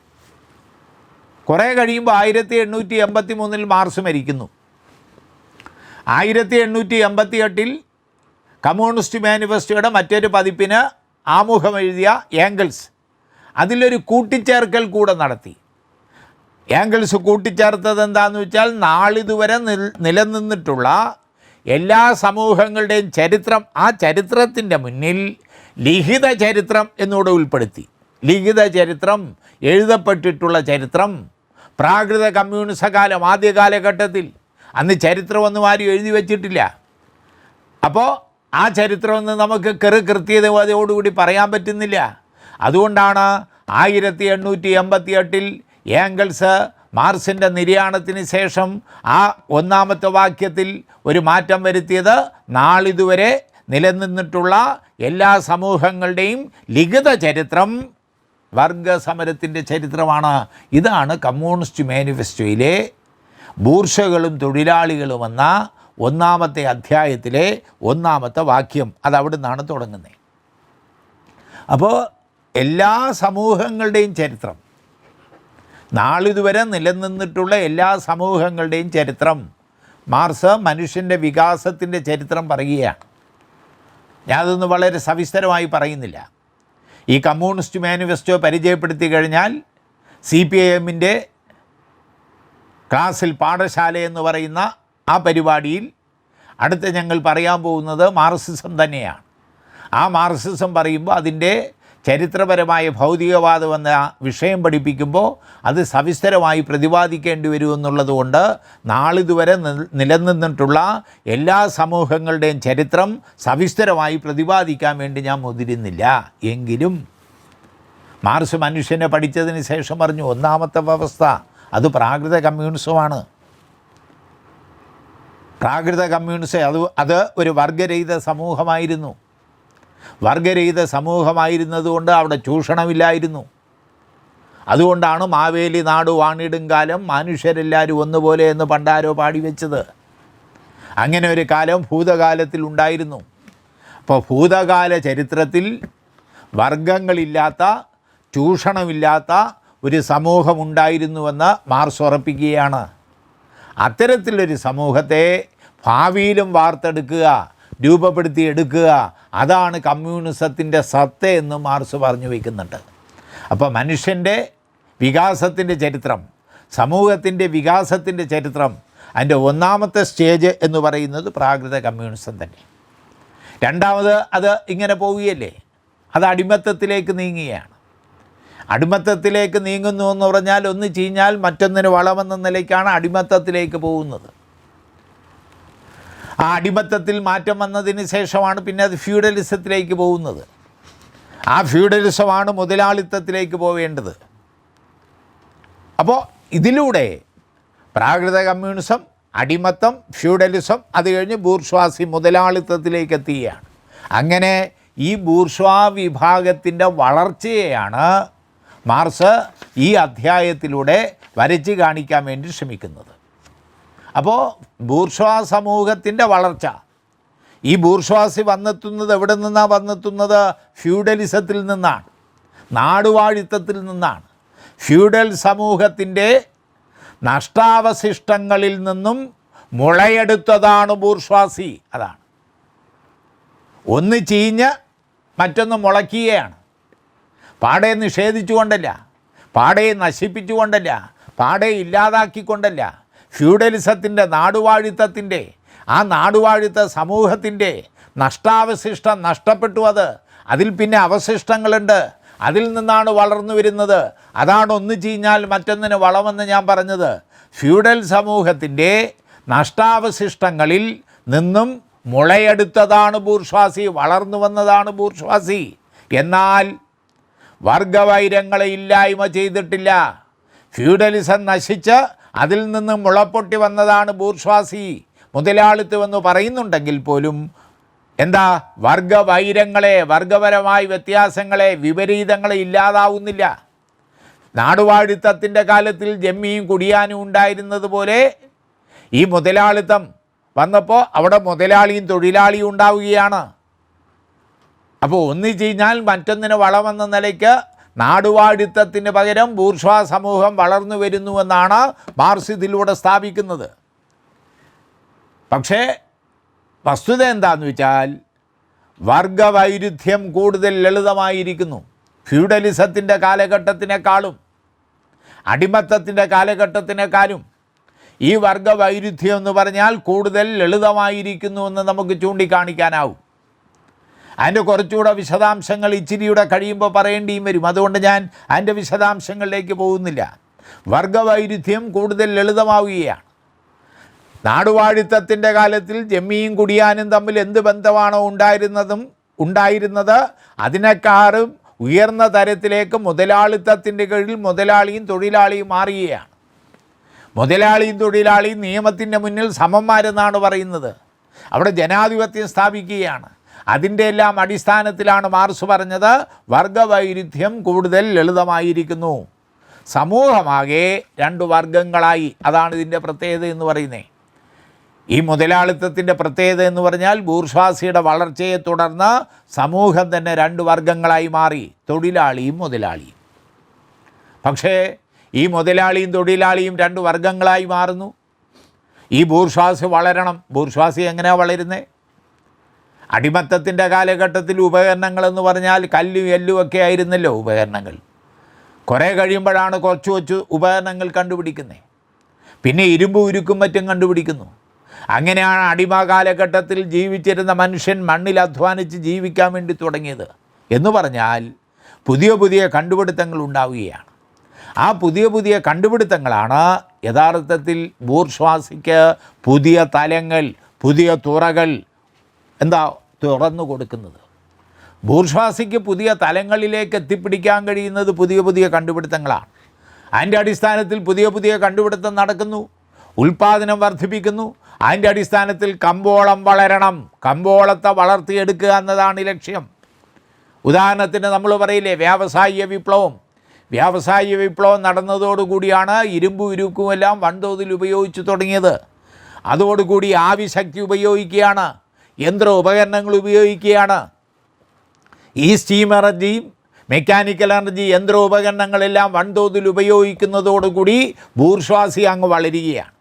കുറേ കഴിയുമ്പോൾ 1883 മാർക്സ് മരിക്കുന്നു. 1888 കമ്മ്യൂണിസ്റ്റ് മാനിഫെസ്റ്റോയുടെ മറ്റൊരു പതിപ്പിന് ആമുഖം എഴുതിയ ഏംഗൽസ് അതിലൊരു കൂട്ടിച്ചേർക്കൽ കൂടെ നടത്തി. ഏംഗൽസ് കൂട്ടിച്ചേർത്തത് എന്താണെന്ന് വെച്ചാൽ, നാളിതുവരെ നിലനിന്നിട്ടുള്ള എല്ലാ സമൂഹങ്ങളുടെയും ചരിത്രം, ആ ചരിത്രത്തിൻ്റെ മുന്നിൽ ലിഖിത ചരിത്രം എന്നൂടെ ഉൾപ്പെടുത്തി. ലിഖിത ചരിത്രം, എഴുതപ്പെട്ടിട്ടുള്ള ചരിത്രം. പ്രാകൃത കമ്മ്യൂണിസ കാലം ആദ്യ കാലഘട്ടത്തിൽ അന്ന് ചരിത്രമൊന്നും ആരും എഴുതി വച്ചിട്ടില്ല. അപ്പോൾ ആ ചരിത്രമൊന്നും നമുക്ക് കൃത്യതയോടുകൂടി പറയാൻ പറ്റുന്നില്ല. അതുകൊണ്ടാണ് 1888 ഏംഗൽസ് മാർക്സിൻ്റെ നിര്യാണത്തിന് ശേഷം ആ ഒന്നാമത്തെ വാക്യത്തിൽ ഒരു മാറ്റം വരുത്തിയത്. നാളിതുവരെ നിലനിന്നിട്ടുള്ള എല്ലാ സമൂഹങ്ങളുടെയും ലിഖിത ചരിത്രം വർഗസമരത്തിൻ്റെ ചരിത്രമാണ്. ഇതാണ് കമ്മ്യൂണിസ്റ്റ് മാനിഫെസ്റ്റോയിലെ ബൂർഷകളും തൊഴിലാളികളും എന്ന ഒന്നാമത്തെ അധ്യായത്തിലെ ഒന്നാമത്തെ വാക്യം. അതവിടെ നിന്നാണ് തുടങ്ങുന്നത്. അപ്പോൾ എല്ലാ സമൂഹങ്ങളുടെയും ചരിത്രം, നാളിതുവരെ നിലനിന്നിട്ടുള്ള എല്ലാ സമൂഹങ്ങളുടെയും ചരിത്രം, മാർക്സ് മനുഷ്യൻ്റെ വികാസത്തിൻ്റെ ചരിത്രം പറയുകയാണ്. ഞാനതൊന്നും വളരെ സവിസ്തരമായി പറയുന്നില്ല. ഈ കമ്മ്യൂണിസ്റ്റ് മാനിഫെസ്റ്റോ പരിചയപ്പെടുത്തി കഴിഞ്ഞാൽ CPIMൻ്റെ ക്ലാസ്സിൽ പാഠശാല എന്ന് പറയുന്ന ആ പരിപാടിയിൽ അടുത്ത് ഞങ്ങൾ പറയാൻ പോകുന്നത് മാർക്സിസം തന്നെയാണ്. ആ മാർക്സിസം പറയുമ്പോൾ അതിൻ്റെ ചരിത്രപരമായ ഭൗതികവാദം എന്ന വിഷയം പഠിപ്പിക്കുമ്പോൾ അത് സവിസ്തരമായി പ്രതിപാദിക്കേണ്ടി വരുമെന്നുള്ളതുകൊണ്ട് നാളിതുവരെ നിലനിന്നിട്ടുള്ള എല്ലാ സമൂഹങ്ങളുടെയും ചരിത്രം സവിസ്തരമായി പ്രതിപാദിക്കാൻ വേണ്ടി ഞാൻ മുതിരുന്നില്ല. എങ്കിലും മാർക്സ് മനുഷ്യനെ പഠിച്ചതിന് ശേഷം പറഞ്ഞു, ഒന്നാമത്തെ വ്യവസ്ഥ അത് പ്രാകൃത കമ്മ്യൂണിസമാണ്. പ്രാകൃത കമ്മ്യൂണിസം അത് ഒരു വർഗരഹിത സമൂഹമായിരുന്നു. വർഗരഹിത സമൂഹമായിരുന്നതുകൊണ്ട് അവിടെ ചൂഷണമില്ലായിരുന്നു. അതുകൊണ്ടാണ് മാവേലി നാട് വാണിടും കാലം മനുഷ്യരെല്ലാവരും ഒന്നുപോലെ എന്ന് പണ്ടാരോ പാടി വെച്ചത്. അങ്ങനെ ഒരു കാലം ഭൂതകാലത്തിൽ ഉണ്ടായിരുന്നു. അപ്പോൾ ഭൂതകാല ചരിത്രത്തിൽ വർഗങ്ങളില്ലാത്ത, ചൂഷണമില്ലാത്ത ഒരു സമൂഹമുണ്ടായിരുന്നുവെന്ന് മാർക്സ് ഉറപ്പിക്കുകയാണ്. അത്തരത്തിലൊരു സമൂഹത്തെ ഭാവിയിലും വാർത്തെടുക്കുക, രൂപപ്പെടുത്തിയെടുക്കുക, അതാണ് കമ്മ്യൂണിസത്തിൻ്റെ സത്ത എന്ന് മാർക്സ് പറഞ്ഞു വയ്ക്കുന്നുണ്ട്. അപ്പോൾ മനുഷ്യൻ്റെ വികാസത്തിൻ്റെ ചരിത്രം, സമൂഹത്തിൻ്റെ വികാസത്തിൻ്റെ ചരിത്രം, അതിൻ്റെ ഒന്നാമത്തെ സ്റ്റേജ് എന്ന് പറയുന്നത് പ്രാകൃത കമ്മ്യൂണിസം തന്നെ. രണ്ടാമത് അത് ഇങ്ങനെ പോവുകയല്ലേ, അത് അടിമത്തത്തിലേക്ക് നീങ്ങുകയാണ്. അടിമത്തത്തിലേക്ക് നീങ്ങുന്നു എന്ന് പറഞ്ഞാൽ ഒന്ന് ചീഞ്ഞാൽ മറ്റൊന്നിന് വളമെന്ന നിലയ്ക്കാണ് അടിമത്തത്തിലേക്ക് പോകുന്നത്. ആ അടിമത്തത്തിൽ മാറ്റം വന്നതിന് ശേഷമാണ് പിന്നെ അത് ഫ്യൂഡലിസത്തിലേക്ക് പോകുന്നത്. ആ ഫ്യൂഡലിസമാണ് മുതലാളിത്തത്തിലേക്ക് പോവേണ്ടത്. അപ്പോൾ ഇതിലൂടെ പ്രാകൃത കമ്മ്യൂണിസം, അടിമത്തം, ഫ്യൂഡലിസം, അത് കഴിഞ്ഞ് ബൂർഷ്വാസി മുതലാളിത്തത്തിലേക്ക് എത്തുകയാണ്. അങ്ങനെ ഈ ബൂർഷ്വാ വിഭാഗത്തിൻ്റെ വളർച്ചയെയാണ് മാർക്സ് ഈ അധ്യായത്തിലൂടെ വരച്ച് കാണിക്കാൻ വേണ്ടി ശ്രമിക്കുന്നത്. അപ്പോൾ ബൂർഷ്വാ സമൂഹത്തിൻ്റെ വളർച്ച, ഈ ബൂർഷ്വാസി വന്നെത്തുന്നത് എവിടെ നിന്നാണ് വന്നെത്തുന്നത്? ഫ്യൂഡലിസത്തിൽ നിന്നാണ്, നാടുവാഴിത്തത്തിൽ നിന്നാണ്. ഫ്യൂഡൽ സമൂഹത്തിൻ്റെ നഷ്ടാവശിഷ്ടങ്ങളിൽ നിന്നും മുളയെടുത്തതാണ് ബൂർഷ്വാസി. അതാണ് ഒന്ന് ചീഞ്ഞ് മറ്റൊന്ന് മുളയ്ക്കുകയാണ്. പാടെ നിഷേധിച്ചുകൊണ്ടല്ല, പാടെ നശിപ്പിച്ചുകൊണ്ടല്ല, പാടെ ഇല്ലാതാക്കിക്കൊണ്ടല്ല. ഫ്യൂഡലിസത്തിൻ്റെ, നാടുവാഴിത്തത്തിൻ്റെ, ആ നാടുവാഴിത്ത സമൂഹത്തിൻ്റെ നഷ്ടാവശിഷ്ടം നഷ്ടപ്പെട്ടു. അതിൽ പിന്നെ അവശിഷ്ടങ്ങളുണ്ട്. അതിൽ നിന്നാണ് വളർന്നു വരുന്നത്. അതാണ് ഒന്ന് ചീഞ്ഞാൽ മറ്റൊന്നിന് വളമെന്ന് ഞാൻ പറഞ്ഞത്. ഫ്യൂഡൽ സമൂഹത്തിൻ്റെ നഷ്ടാവശിഷ്ടങ്ങളിൽ നിന്നും മുളയെടുത്തതാണ് ബൂർഷ്വാസി, വളർന്നു വന്നതാണ് ബൂർഷ്വാസി. എന്നാൽ വർഗവൈരങ്ങളെ ഇല്ലായ്മ ചെയ്തിട്ടില്ല. ഫ്യൂഡലിസം നശിച്ച് അതിൽ നിന്ന് മുളപ്പൊട്ടി വന്നതാണ് ബൂർഷ്വാസി. മുതലാളിത്തമെന്ന് പറയുന്നുണ്ടെങ്കിൽ പോലും എന്താ, വർഗവൈരങ്ങളെ, വർഗപരമായ വ്യത്യാസങ്ങളെ, വിപരീതങ്ങളെ ഇല്ലാതാവുന്നില്ല. നാടുവാഴിത്തത്തിൻ്റെ കാലത്തിൽ ജമ്മിയും കുടിയാനും ഉണ്ടായിരുന്നത് പോലെ ഈ മുതലാളിത്തം വന്നപ്പോൾ അവിടെ മുതലാളിയും തൊഴിലാളിയും ഉണ്ടാവുകയാണ്. അപ്പോൾ ഒന്നിച്ചു കഴിഞ്ഞാൽ മറ്റൊന്നിന് വളമെന്ന നിലയ്ക്ക് നാടുവാഴിത്തത്തിന് പകരം ബൂർഷ്വാ സമൂഹം വളർന്നു വരുന്നുവെന്നാണ് മാർക്സ് ഇതിലൂടെ സ്ഥാപിക്കുന്നത്. പക്ഷേ വസ്തുത എന്താണെന്ന് വെച്ചാൽ വർഗവൈരുദ്ധ്യം കൂടുതൽ ലളിതമായിരിക്കുന്നു. ഫ്യൂഡലിസത്തിൻ്റെ കാലഘട്ടത്തിനേക്കാളും അടിമത്തത്തിൻ്റെ കാലഘട്ടത്തിനേക്കാളും ഈ വർഗവൈരുദ്ധ്യം എന്ന് പറഞ്ഞാൽ കൂടുതൽ ലളിതമായിരിക്കുന്നു എന്ന് നമുക്ക് ചൂണ്ടിക്കാണിക്കാനാവും. അതിൻ്റെ കുറച്ചുകൂടെ വിശദാംശങ്ങൾ ഇച്ചിരിയുടെ കഴിയുമ്പോൾ പറയേണ്ടിയും വരും. അതുകൊണ്ട് ഞാൻ അതിൻ്റെ വിശദാംശങ്ങളിലേക്ക് പോകുന്നില്ല. വർഗവൈരുദ്ധ്യം കൂടുതൽ ലളിതമാവുകയാണ്. നാടുവാഴിത്തത്തിൻ്റെ കാലത്തിൽ ജമ്മിയും കുടിയാനും തമ്മിൽ എന്ത് ബന്ധമാണോ ഉണ്ടായിരുന്നത് അതിനേക്കാളും ഉയർന്ന തരത്തിലേക്ക് മുതലാളിത്തത്തിൻ്റെ കീഴിൽ മുതലാളിയും തൊഴിലാളിയും മാറുകയാണ്. മുതലാളിയും തൊഴിലാളിയും നിയമത്തിൻ്റെ മുന്നിൽ സമന്മാരെന്നാണ് പറയുന്നത്. അവിടെ ജനാധിപത്യം സ്ഥാപിക്കുകയാണ്. അതിൻ്റെ എല്ലാം അടിസ്ഥാനത്തിലാണ് മാർക്സ് പറഞ്ഞത് വർഗവൈരുദ്ധ്യം കൂടുതൽ ലളിതമായിരിക്കുന്നു. സമൂഹമാകെ രണ്ട് വർഗങ്ങളായി. അതാണ് ഇതിൻ്റെ പ്രത്യേകത എന്ന് പറയുന്നത്. ഈ മുതലാളിത്തത്തിൻ്റെ പ്രത്യേകത എന്ന് പറഞ്ഞാൽ ബൂർഷ്വാസിയുടെ വളർച്ചയെ തുടർന്ന് സമൂഹം തന്നെ രണ്ട് വർഗങ്ങളായി മാറി, തൊഴിലാളിയും മുതലാളിയും. പക്ഷേ ഈ മുതലാളിയും തൊഴിലാളിയും രണ്ട് വർഗങ്ങളായി മാറുന്നു. ഈ ബൂർഷ്വാസി വളരണം. ബൂർഷ്വാസി എങ്ങനെയാണ് വളരുന്നത്? അടിമത്തത്തിൻ്റെ കാലഘട്ടത്തിൽ ഉപകരണങ്ങളെന്ന് പറഞ്ഞാൽ കല്ലും എല്ലുമൊക്കെ ആയിരുന്നല്ലോ ഉപകരണങ്ങൾ. കുറേ കഴിയുമ്പോഴാണ് കുറച്ച് ഉപകരണങ്ങൾ കണ്ടുപിടിക്കുന്നത്. പിന്നെ ഇരുമ്പ് ഉരുക്കും മറ്റും കണ്ടുപിടിക്കുന്നു. അങ്ങനെയാണ് അടിമ കാലഘട്ടത്തിൽ ജീവിച്ചിരുന്ന മനുഷ്യൻ മണ്ണിൽ അധ്വാനിച്ച് ജീവിക്കാൻ വേണ്ടി തുടങ്ങിയത്. എന്ന് പറഞ്ഞാൽ പുതിയ പുതിയ കണ്ടുപിടുത്തങ്ങൾ ഉണ്ടാവുകയാണ്. ആ പുതിയ പുതിയ കണ്ടുപിടുത്തങ്ങളാണ് യഥാർത്ഥത്തിൽ ബൂർഷ്വാസിക്ക് പുതിയ തലങ്ങൾ, പുതിയ തുറകൾ തുറന്നു കൊടുക്കുന്നത്. ബൂർഷ്വാസിക്ക് പുതിയ തലങ്ങളിലേക്ക് എത്തിപ്പിടിക്കാൻ കഴിയുന്നത് പുതിയ പുതിയ കണ്ടുപിടുത്തങ്ങളാണ്. അതിൻ്റെ അടിസ്ഥാനത്തിൽ പുതിയ പുതിയ കണ്ടുപിടുത്തം നടക്കുന്നു, ഉൽപ്പാദനം വർദ്ധിപ്പിക്കുന്നു. അതിൻ്റെ അടിസ്ഥാനത്തിൽ കമ്പോളം വളരണം, കമ്പോളത്തെ വളർത്തിയെടുക്കുക എന്നതാണ് ലക്ഷ്യം. ഉദാഹരണത്തിന് നമ്മൾ പറയില്ലേ വ്യാവസായിക വിപ്ലവം. വ്യാവസായിക വിപ്ലവം നടന്നതോടുകൂടിയാണ് ഇരുമ്പും ഇരുക്കുമെല്ലാം വൻതോതിൽ ഉപയോഗിച്ച് തുടങ്ങിയത്. അതോടുകൂടി ആവിശക്തി ഉപയോഗിക്കുകയാണ്, യന്ത്ര ഉപകരണങ്ങൾ ഉപയോഗിക്കുകയാണ്. ഈ സ്റ്റീം എനർജിയും മെക്കാനിക്കൽ എനർജി, യന്ത്ര ഉപകരണങ്ങളെല്ലാം വൻതോതിൽ ഉപയോഗിക്കുന്നതോടുകൂടി ബൂർഷ്വാസി അങ്ങ് വളരുകയാണ്.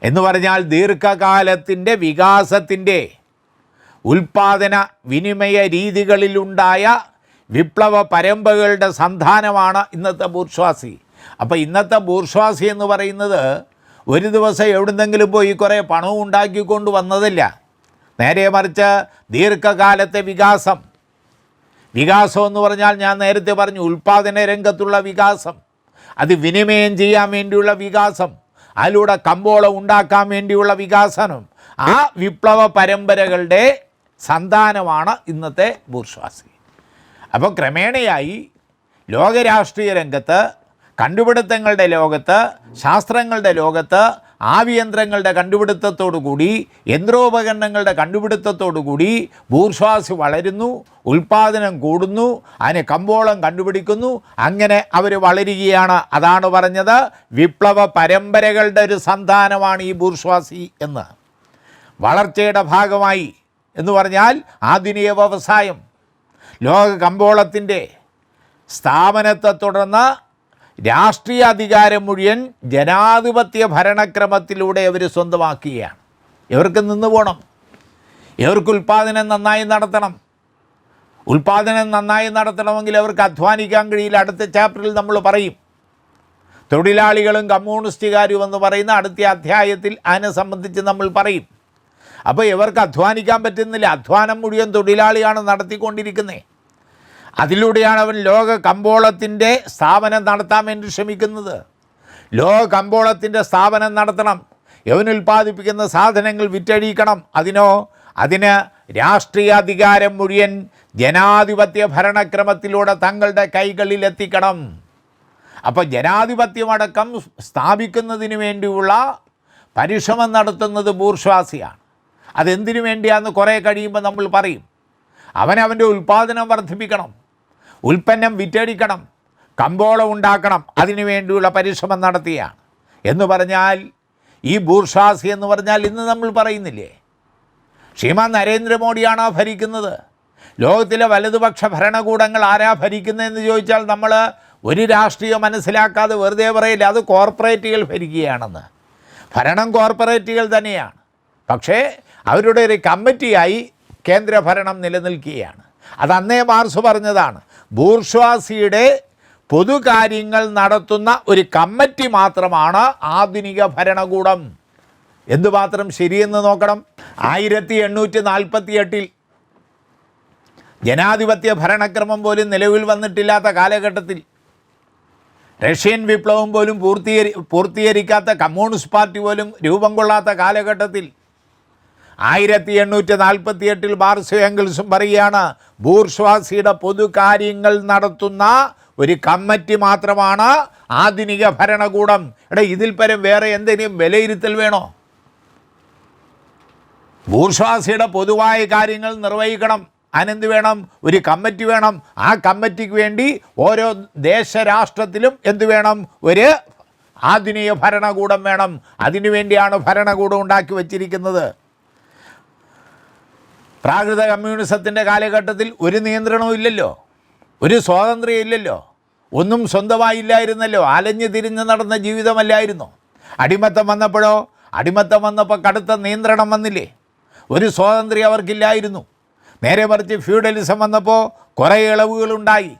എന്ന് പറഞ്ഞാൽ ദീർഘകാലത്തിൻ്റെ വികാസത്തിൻ്റെ ഉൽപ്പാദന വിനിമയ രീതികളിലുണ്ടായ വിപ്ലവ പരമ്പരകളുടെ സന്താനമാണ് ഇന്നത്തെ ബൂർഷ്വാസി. അപ്പോൾ ഇന്നത്തെ ബൂർഷ്വാസി എന്ന് പറയുന്നത് ഒരു ദിവസം എവിടുന്നെങ്കിലും പോയി കുറേ പണവും ഉണ്ടാക്കിക്കൊണ്ട് വന്നതല്ല. നേരെ മറിച്ച് ദീർഘകാലത്തെ വികാസം എന്ന് പറഞ്ഞാൽ ഞാൻ നേരത്തെ പറഞ്ഞു ഉൽപ്പാദന രംഗത്തുള്ള വികാസം, അത് വിനിമയം ചെയ്യാൻ വേണ്ടിയുള്ള വികാസം, അതിലൂടെ കമ്പോളം ഉണ്ടാക്കാൻ വേണ്ടിയുള്ള വികാസനം, ആ വിപ്ലവ പരമ്പരകളുടെ സന്താനമാണ് ഇന്നത്തെ ബൂർഷ്വാസി. അപ്പോൾ ക്രമേണയായി ലോകരാഷ്ട്രീയ രംഗത്ത്, കണ്ടുപിടുത്തങ്ങളുടെ ലോകത്ത്, ശാസ്ത്രങ്ങളുടെ ലോകത്ത്, ആവിയന്ത്രങ്ങളുടെ കണ്ടുപിടുത്തത്തോടുകൂടി, യന്ത്രോപകരണങ്ങളുടെ കണ്ടുപിടുത്തത്തോടുകൂടി ബൂർഷ്വാസി വളരുന്നു, ഉൽപ്പാദനം കൂടുന്നു, അതിന് കമ്പോളം കണ്ടുപിടിക്കുന്നു. അങ്ങനെ അവർ വളരുകയാണ്. അതാണ് പറഞ്ഞത് വിപ്ലവ പരമ്പരകളുടെ ഒരു സന്താനമാണ് ഈ ബൂർഷ്വാസി എന്ന്. വളർച്ചയുടെ ഭാഗമായി എന്ന് പറഞ്ഞാൽ ആധുനിക വ്യവസായം, ലോക കമ്പോളത്തിൻ്റെ സ്ഥാപനത്തെ തുടർന്ന് രാഷ്ട്രീയ അധികാരം മുഴുവൻ ജനാധിപത്യ ഭരണക്രമത്തിലൂടെ അവർ സ്വന്തമാക്കുകയാണ്. ഇവർക്ക് നിന്ന് പോകണം, ഇവർക്ക് ഉൽപ്പാദനം നന്നായി നടത്തണം. ഉൽപ്പാദനം നന്നായി നടത്തണമെങ്കിൽ അവർക്ക് അധ്വാനിക്കാൻ കഴിയില്ല. അടുത്ത ചാപ്റ്ററിൽ നമ്മൾ പറയും. തൊഴിലാളികളും കമ്മ്യൂണിസ്റ്റുകാരും എന്ന് പറയുന്ന അടുത്ത അധ്യായത്തിൽ അതിനെ സംബന്ധിച്ച് നമ്മൾ പറയും. അപ്പോൾ ഇവർക്ക് അധ്വാനിക്കാൻ പറ്റുന്നില്ല. അധ്വാനം മുഴുവൻ തൊഴിലാളിയാണ് നടത്തിക്കൊണ്ടിരിക്കുന്നത്. അതിലൂടെയാണ് അവൻ ലോക കമ്പോളത്തിൻ്റെ സ്ഥാപനം നടത്താൻ വേണ്ടി ശ്രമിക്കുന്നത്. ലോക കമ്പോളത്തിൻ്റെ സ്ഥാപനം നടത്തണം. യവൻ ഉൽപ്പാദിപ്പിക്കുന്ന സാധനങ്ങൾ വിറ്റഴിക്കണം. അതിന് രാഷ്ട്രീയ അധികാരം മുഴുവൻ ജനാധിപത്യ ഭരണക്രമത്തിലൂടെ തങ്ങളുടെ കൈകളിൽ എത്തിക്കണം. അപ്പോൾ ജനാധിപത്യമടക്കം സ്ഥാപിക്കുന്നതിന് വേണ്ടിയുള്ള പരിശ്രമം നടത്തുന്നത് ബൂർഷ്വാസിയാണ്. അതെന്തിനു വേണ്ടിയാണെന്ന് കുറേ കഴിയുമ്പോൾ നമ്മൾ പറയും. അവനവൻ്റെ ഉൽപ്പാദനം വർദ്ധിപ്പിക്കണം, ഉൽപ്പന്നം വിറ്റഴിക്കണം, കമ്പോളം ഉണ്ടാക്കണം. അതിനു വേണ്ടിയുള്ള പരിശ്രമം നടത്തിയാണ് എന്ന് പറഞ്ഞാൽ ഈ ബൂർഷ്വാസി എന്ന് പറഞ്ഞാൽ ഇന്ന് നമ്മൾ പറയുന്നില്ലേ, ശ്രീമാൻ നരേന്ദ്രമോദിയാണോ ഭരിക്കുന്നത്? ലോകത്തിലെ വലതുപക്ഷ ഭരണകൂടങ്ങൾ ആരാ ഭരിക്കുന്നതെന്ന് ചോദിച്ചാൽ നമ്മൾ ഒരു രാഷ്ട്രീയം മനസ്സിലാക്കാതെ വെറുതെ പറയില്ല അത് കോർപ്പറേറ്റുകൾ ഭരിക്കുകയാണെന്ന്. ഭരണം കോർപ്പറേറ്റുകൾ തന്നെയാണ്. പക്ഷേ അവരുടെ ഒരു കമ്മിറ്റിയായി കേന്ദ്രഭരണം നിലനിൽക്കുകയാണ്. അത് അന്നേ മാർക്സ് പറഞ്ഞതാണ്. ബൂർഷ്വാസിയുടെ പൊതുകാര്യങ്ങൾ നടത്തുന്ന ഒരു കമ്മിറ്റി മാത്രമാണ് ആധുനിക ഭരണകൂടം. എന്തുമാത്രം ശരിയെന്ന് നോക്കണം. 1848 ജനാധിപത്യ ഭരണക്രമം പോലും നിലവിൽ വന്നിട്ടില്ലാത്ത കാലഘട്ടത്തിൽ, റഷ്യൻ വിപ്ലവം പോലും പൂർത്തീകരിക്കാത്ത കമ്മ്യൂണിസ്റ്റ് പാർട്ടി പോലും രൂപം കൊള്ളാത്ത കാലഘട്ടത്തിൽ 1848 മാർക്സും എംഗൽസും പറയുകയാണ് ബൂർഷ്വാസിയുടെ പൊതുകാര്യങ്ങൾ നടത്തുന്ന ഒരു കമ്മിറ്റി മാത്രമാണ് ആധുനിക ഭരണകൂടം. ഇതിൽ പരം വേറെ എന്തെങ്കിലും വിലയിരുത്തൽ വേണോ? ബൂർഷ്വാസിയുടെ പൊതുവായ കാര്യങ്ങൾ നിർവഹിക്കണം. അതിനെന്ത് വേണം? ഒരു കമ്മിറ്റി വേണം. ആ കമ്മിറ്റിക്ക് വേണ്ടി ഓരോ ദേശരാഷ്ട്രത്തിലും എന്ത് വേണം? ഒരു ആധുനിക ഭരണകൂടം വേണം. അതിനുവേണ്ടിയാണ് ഭരണകൂടം ഉണ്ടാക്കി വച്ചിരിക്കുന്നത്. പ്രാകൃത കമ്മ്യൂണിസത്തിൻ്റെ കാലഘട്ടത്തിൽ ഒരു നിയന്ത്രണവും ഇല്ലല്ലോ, ഒരു സ്വാതന്ത്ര്യം ഇല്ലല്ലോ, ഒന്നും സ്വന്തമായില്ലായിരുന്നല്ലോ. അലഞ്ഞു തിരിഞ്ഞ് നടന്ന ജീവിതമല്ലായിരുന്നു. അടിമത്തം വന്നപ്പോൾ കടുത്ത നിയന്ത്രണം വന്നില്ലേ? ഒരു സ്വാതന്ത്ര്യം അവർക്കില്ലായിരുന്നു. നേരെ മറിച്ച് ഫ്യൂഡലിസം വന്നപ്പോൾ കുറേ ഇളവുകളുണ്ടായി.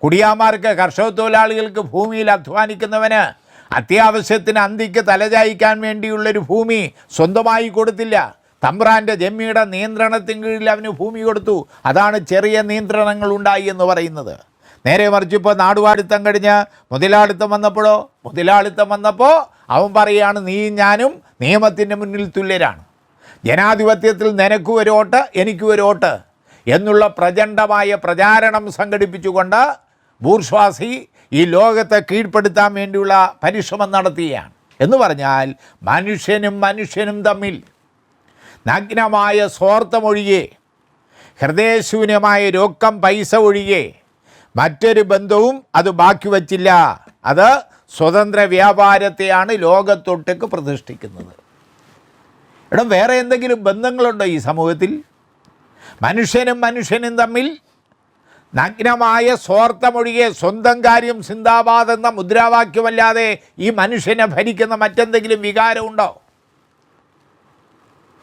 കുടിയാന്മാർക്ക്, കർഷക തൊഴിലാളികൾക്ക്, ഭൂമിയിൽ അധ്വാനിക്കുന്നവന് അത്യാവശ്യത്തിന് അന്തിക്ക് തലചായ്ക്കാൻ വേണ്ടിയുള്ളൊരു ഭൂമി സ്വന്തമായി കൊടുത്തില്ല. തമ്പ്രാൻ്റെ ജമ്മിയുടെ നിയന്ത്രണത്തിന് കീഴിൽ അവന് ഭൂമി കൊടുത്തു. അതാണ് ചെറിയ നിയന്ത്രണങ്ങൾ ഉണ്ടായി എന്ന് പറയുന്നത്. നേരെ മറിച്ച് ഇപ്പോൾ നാടുവാഴിത്തം കഴിഞ്ഞ് മുതലാളിത്തം വന്നപ്പോൾ അവൻ പറയുകയാണ് നീയും ഞാനും നിയമത്തിൻ്റെ മുന്നിൽ തുല്യരാണ്. ജനാധിപത്യത്തിൽ നിനക്കും ഒരു വോട്ട് എനിക്കും ഒരു വോട്ട് എന്നുള്ള പ്രചണ്ഡമായ പ്രചാരണം സംഘടിപ്പിച്ചുകൊണ്ട് ബൂർഷ്വാസി ഈ ലോകത്തെ കീഴ്പ്പെടുത്താൻ വേണ്ടിയുള്ള പരിശ്രമം നടത്തുകയാണ്. എന്ന് പറഞ്ഞാൽ മനുഷ്യനും തമ്മിൽ നഗ്നമായ സ്വാർത്ഥമൊഴികെ, ഹൃദയശൂന്യമായ രൊക്കം പൈസ ഒഴികെ മറ്റൊരു ബന്ധവും അത് ബാക്കി വച്ചില്ല. അത് സ്വതന്ത്ര വ്യാപാരത്തെയാണ് ലോകത്തൊട്ടേക്ക് പ്രതിഷ്ഠിക്കുന്നത്. വേറെ എന്തെങ്കിലും ബന്ധങ്ങളുണ്ടോ ഈ സമൂഹത്തിൽ? മനുഷ്യനും തമ്മിൽ നഗ്നമായ സ്വാർത്ഥമൊഴികെ, സ്വന്തം കാര്യം സിന്ദാബാദ് എന്ന മുദ്രാവാക്യമല്ലാതെ ഈ മനുഷ്യനെ ഭരിക്കുന്ന മറ്റെന്തെങ്കിലും വികാരമുണ്ടോ?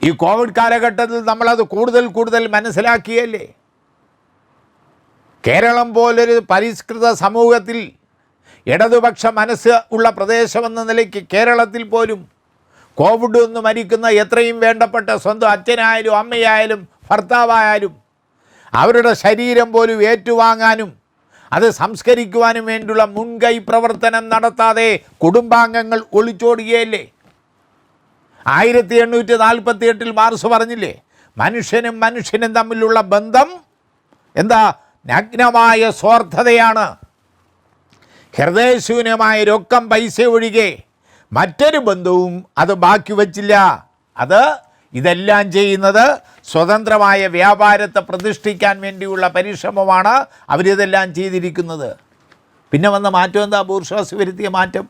ഈ കോവിഡ് കാലഘട്ടത്തിൽ നമ്മളത് കൂടുതൽ മനസ്സിലാക്കിയല്ലേ? കേരളം പോലൊരു പരിഷ്കൃത സമൂഹത്തിൽ ഇടതുപക്ഷ മനസ്സ് ഉള്ള പ്രദേശമെന്ന നിലയ്ക്ക് കേരളത്തിൽ പോലും കോവിഡ് ഒന്ന് മരിക്കുന്ന എത്രയും വേണ്ടപ്പെട്ട സ്വന്തം അച്ഛനായാലും അമ്മയായാലും ഭർത്താവായാലും അവരുടെ ശരീരം പോലും ഏറ്റുവാങ്ങാനും അത് സംസ്കരിക്കുവാനും വേണ്ടിയുള്ള മുൻകൈ പ്രവർത്തനം നടത്താതെ കുടുംബാംഗങ്ങൾ ഒളിച്ചോടുകയല്ലേ? 1848 മാർക്സ് പറഞ്ഞില്ലേ, മനുഷ്യനും തമ്മിലുള്ള ബന്ധം എന്താ? നഗ്നമായ സ്വാർത്ഥതയാണ്. ഹൃദയശൂന്യമായ രൊക്കം പൈസ ഒഴികെ മറ്റൊരു ബന്ധവും അത് ബാക്കി വച്ചില്ല. ഇതെല്ലാം ചെയ്യുന്നത് സ്വതന്ത്രമായ വ്യാപാരത്തെ പ്രതിഷ്ഠിക്കാൻ വേണ്ടിയുള്ള പരിശ്രമമാണ്. അവരിതെല്ലാം ചെയ്തിരിക്കുന്നത്. പിന്നെ വന്ന മാറ്റം എന്താ? ബൂർഷ്വാസി വരുത്തിയ മാറ്റം.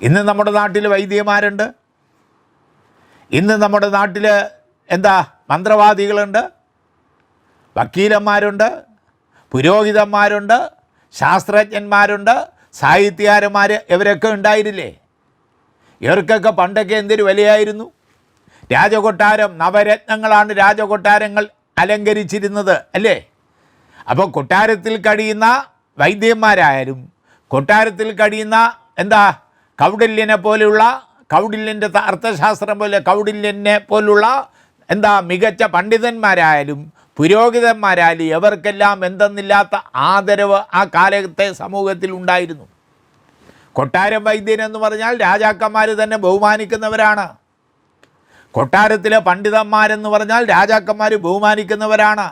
ഇന്ന് നമ്മുടെ നാട്ടിൽ വൈദ്യന്മാരുണ്ട്, ഇന്ന് നമ്മുടെ നാട്ടിൽ മന്ത്രവാദികളുണ്ട്, വക്കീലന്മാരുണ്ട്, പുരോഹിതന്മാരുണ്ട്, ശാസ്ത്രജ്ഞന്മാരുണ്ട്, സാഹിത്യകാരന്മാർ, ഇവരൊക്കെ ഉണ്ടായിരുന്നില്ലേ? ഇവർക്കൊക്കെ പണ്ടൊക്കെ എന്തൊരു വിലയായിരുന്നു. രാജകൊട്ടാരം, നവരത്നങ്ങളാണ് രാജകൊട്ടാരങ്ങൾ അലങ്കരിച്ചിരുന്നത് അല്ലേ? അപ്പോൾ കൊട്ടാരത്തിൽ കഴിയുന്ന വൈദ്യന്മാരായാലും കൊട്ടാരത്തിൽ കഴിയുന്ന കൗടില്യനെ പോലെയുള്ള കൗടില്യൻ്റെ അർത്ഥശാസ്ത്രം പോലെ കൗടില്യനെ പോലുള്ള മികച്ച പണ്ഡിതന്മാരായാലും പുരോഹിതന്മാരായാലും ഇവർക്കെല്ലാം എന്തെന്നില്ലാത്ത ആദരവ് ആ കാലത്തെ സമൂഹത്തിൽ ഉണ്ടായിരുന്നു. കൊട്ടാരം വൈദ്യനെന്ന് പറഞ്ഞാൽ രാജാക്കന്മാർ തന്നെ ബഹുമാനിക്കുന്നവരാണ്. കൊട്ടാരത്തിലെ പണ്ഡിതന്മാരെന്ന് പറഞ്ഞാൽ രാജാക്കന്മാർ ബഹുമാനിക്കുന്നവരാണ്.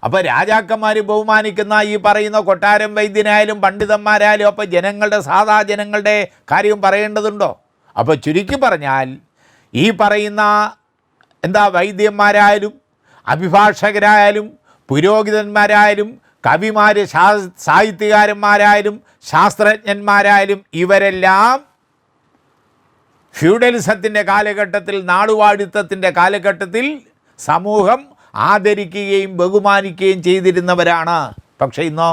അപ്പോൾ രാജാക്കന്മാർ ബഹുമാനിക്കുന്ന ഈ പറയുന്ന കൊട്ടാരം വൈദ്യനായാലും പണ്ഡിതന്മാരായാലും അപ്പോൾ ജനങ്ങളുടെ സാധാ ജനങ്ങളുടെ കാര്യം പറയേണ്ടതുണ്ടോ? അപ്പോൾ ചുരുക്കി പറഞ്ഞാൽ ഈ പറയുന്ന വൈദ്യന്മാരായാലും അഭിഭാഷകരായാലും പുരോഹിതന്മാരായാലും കവിമാർ സാഹിത്യകാരന്മാരായാലും ശാസ്ത്രജ്ഞന്മാരായാലും ഇവരെല്ലാം ഫ്യൂഡലിസത്തിൻ്റെ കാലഘട്ടത്തിൽ നാടുവാഴിത്തത്തിൻ്റെ കാലഘട്ടത്തിൽ സമൂഹം ആദരിക്കുകയും ബഹുമാനിക്കുകയും ചെയ്തിരുന്നവരാണ്. പക്ഷേ ഇന്നോ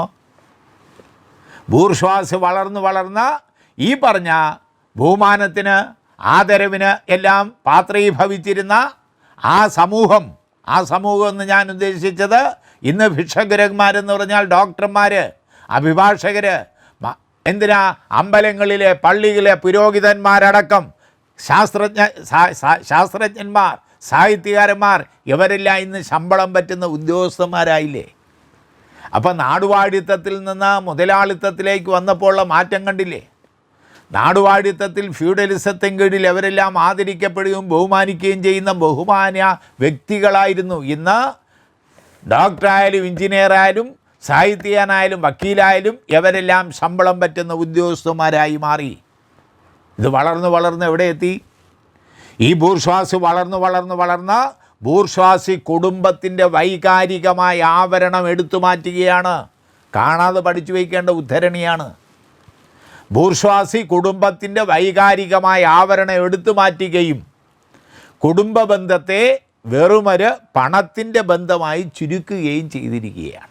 ബൂർഷ്വാസ് വളർന്ന് ഈ പറഞ്ഞ ബഹുമാനത്തിന് ആദരവിന് എല്ലാം പാത്രീഭവിച്ചിരുന്ന ആ സമൂഹം എന്ന് ഞാൻ ഉദ്ദേശിച്ചത് ഇന്ന് ഭിക്ഷുക്കന്മാരെന്ന് പറഞ്ഞാൽ ഡോക്ടർമാർ, അഭിഭാഷകർ, അമ്പലങ്ങളിലെ പള്ളിയിലെ പുരോഹിതന്മാരടക്കം ശാസ്ത്രജ്ഞന്മാർ, സാഹിത്യകാരന്മാർ ഇവരെല്ലാം ഇന്ന് ശമ്പളം പറ്റുന്ന ഉദ്യോഗസ്ഥന്മാരായില്ലേ? അപ്പം നാടുവാഴിത്തത്തിൽ നിന്ന് മുതലാളിത്തത്തിലേക്ക് വന്നപ്പോഴുള്ള മാറ്റം കണ്ടില്ലേ? നാടുവാഴിത്തത്തിൽ ഫ്യൂഡലിസത്തിൻ കീഴിൽ അവരെല്ലാം ആദരിക്കപ്പെടുകയും ബഹുമാനിക്കുകയും ചെയ്യുന്ന ബഹുമാന്യ വ്യക്തികളായിരുന്നു. ഇന്ന് ഡോക്ടറായാലും എഞ്ചിനീയറായാലും സാഹിത്യകാരനായാലും വക്കീലായാലും ഇവരെല്ലാം ശമ്പളം പറ്റുന്ന ഉദ്യോഗസ്ഥന്മാരായി മാറി. ഇത് വളർന്ന് എവിടെ എത്തി? ഈ ബൂർഷ്വാസി വളർന്ന് ബൂർഷ്വാസി കുടുംബത്തിൻ്റെ വൈകാരികമായ ആവരണം എടുത്തു മാറ്റുകയാണ്. കാണാതെ പഠിച്ചു വയ്ക്കേണ്ട ഉദ്ധരണിയാണ്. ബൂർഷ്വാസി കുടുംബത്തിൻ്റെ വൈകാരികമായ ആവരണം എടുത്തു മാറ്റുകയും കുടുംബ ബന്ധത്തെ വെറുമൊരു പണത്തിൻ്റെ ബന്ധമായി ചുരുക്കുകയും ചെയ്തിരിക്കുകയാണ്.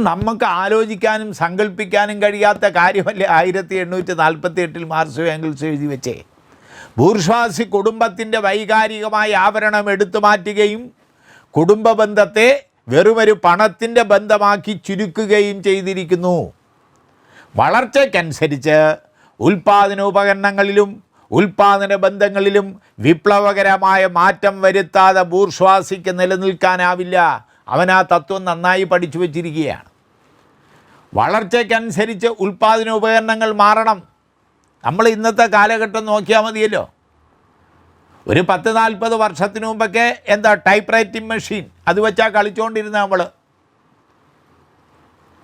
നമുക്ക് ആലോചിക്കാനും സങ്കല്പിക്കാനും കഴിയാത്ത കാര്യമല്ലേ 1848 മാർക്സ് എംഗൽസ് എഴുതി വെച്ചേ. ബൂർഷ്വാസി കുടുംബത്തിൻ്റെ വൈകാരികമായ ആവരണം എടുത്തു മാറ്റുകയും കുടുംബ ബന്ധത്തെ വെറുമൊരു പണത്തിൻ്റെ ബന്ധമാക്കി ചുരുക്കുകയും ചെയ്തിരിക്കുന്നു. വളർച്ചയ്ക്കനുസരിച്ച് ഉൽപ്പാദനോപകരണങ്ങളിലും ഉൽപ്പാദന ബന്ധങ്ങളിലും വിപ്ലവകരമായ മാറ്റം വരുത്താതെ ബൂർഷ്വാസിക്ക് നിലനിൽക്കാനാവില്ല. അവൻ ആ തത്വം നന്നായി പഠിച്ചു വച്ചിരിക്കുകയാണ്. വളർച്ചയ്ക്കനുസരിച്ച് ഉൽപ്പാദനോപകരണങ്ങൾ മാറണം. നമ്മൾ ഇന്നത്തെ കാലഘട്ടം നോക്കിയാൽ മതിയല്ലോ. ഒരു 10-40 വർഷത്തിന് മുമ്പൊക്കെ ടൈപ്പ് റൈറ്റിംഗ് മെഷീൻ അത് വെച്ചാൽ കളിച്ചുകൊണ്ടിരുന്ന നമ്മൾ.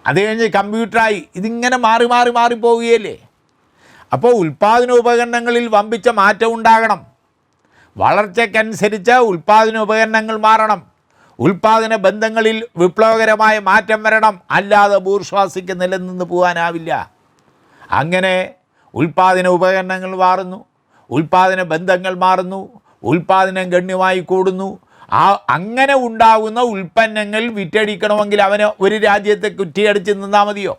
അത് കഴിഞ്ഞ് കമ്പ്യൂട്ടറായി. ഇതിങ്ങനെ മാറി പോവുകയല്ലേ. അപ്പോൾ ഉൽപ്പാദനോപകരണങ്ങളിൽ വമ്പിച്ച മാറ്റം ഉണ്ടാകണം. വളർച്ചയ്ക്കനുസരിച്ച് ഉൽപ്പാദനോപകരണങ്ങൾ മാറണം. ഉൽപ്പാദന ബന്ധങ്ങളിൽ വിപ്ലവകരമായ മാറ്റം വരണം. അല്ലാതെ ബൂർഷ്വാസിക്ക് നിലനിന്ന് പോകാനാവില്ല. അങ്ങനെ ഉൽപ്പാദന ഉപകരണങ്ങൾ മാറുന്നു, ഉൽപ്പാദന ബന്ധങ്ങൾ മാറുന്നു, ഉൽപ്പാദനം ഗണ്യമായി കൂടുന്നു. അങ്ങനെ ഉണ്ടാകുന്ന ഉൽപ്പന്നങ്ങൾ വിറ്റഴിക്കണമെങ്കിൽ അവന് ഒരു രാജ്യത്തെ കുറ്റിയടിച്ച് നിന്നാൽ മതിയോ?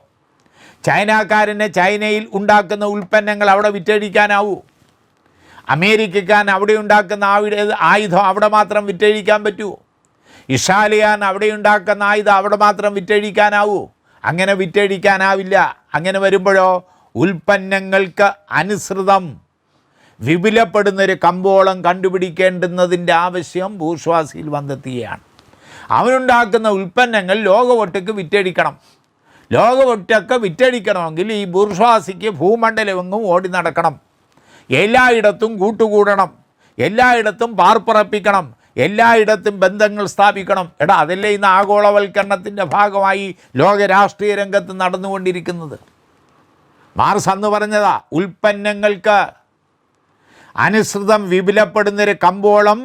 ചൈനക്കാരനെ ചൈനയിൽ ഉണ്ടാക്കുന്ന ഉൽപ്പന്നങ്ങൾ അവിടെ വിറ്റഴിക്കാനാവൂ? അമേരിക്കക്കാരൻ അവിടെ ഉണ്ടാക്കുന്ന ആയുധം അവിടെ മാത്രം വിറ്റഴിക്കാൻ പറ്റുമോ? ഇസ്രായേലിയാൻ അവിടെ ഉണ്ടാക്കുന്ന ആയുധം അവിടെ മാത്രം വിറ്റഴിക്കാനാവൂ? അങ്ങനെ വിറ്റഴിക്കാനാവില്ല. അങ്ങനെ വരുമ്പോഴോ ഉൽപ്പന്നങ്ങൾക്ക് അനുസൃതം വിപുലപ്പെടുന്നൊരു കമ്പോളം കണ്ടുപിടിക്കേണ്ടുന്നതിൻ്റെ ആവശ്യം ബൂർഷ്വാസിയിൽ വന്നെത്തുകയാണ്. അവനുണ്ടാക്കുന്ന ഉൽപ്പന്നങ്ങൾ ലോകമൊട്ടുക്ക് വിറ്റഴിക്കണം. ലോകമൊട്ടൊക്കെ വിറ്റഴിക്കണമെങ്കിൽ ഈ ബൂർഷ്വാസിക്ക് ഭൂമണ്ഡലമെങ്ങും ഓടി നടക്കണം. എല്ലായിടത്തും കൂട്ടുകൂടണം, എല്ലായിടത്തും പാർപ്പുറപ്പിക്കണം, എല്ലായിടത്തും ബന്ധങ്ങൾ സ്ഥാപിക്കണം. അതല്ലേ ഇന്ന് ആഗോളവൽക്കരണത്തിൻ്റെ ഭാഗമായി ലോക രാഷ്ട്രീയ രംഗത്ത് നടന്നുകൊണ്ടിരിക്കുന്നത്. മാർക്സ് അന്ന് പറഞ്ഞതാ, ഉൽപ്പന്നങ്ങൾക്ക് അനുസൃതം വിപുലപ്പെടുന്നൊരു കമ്പോളം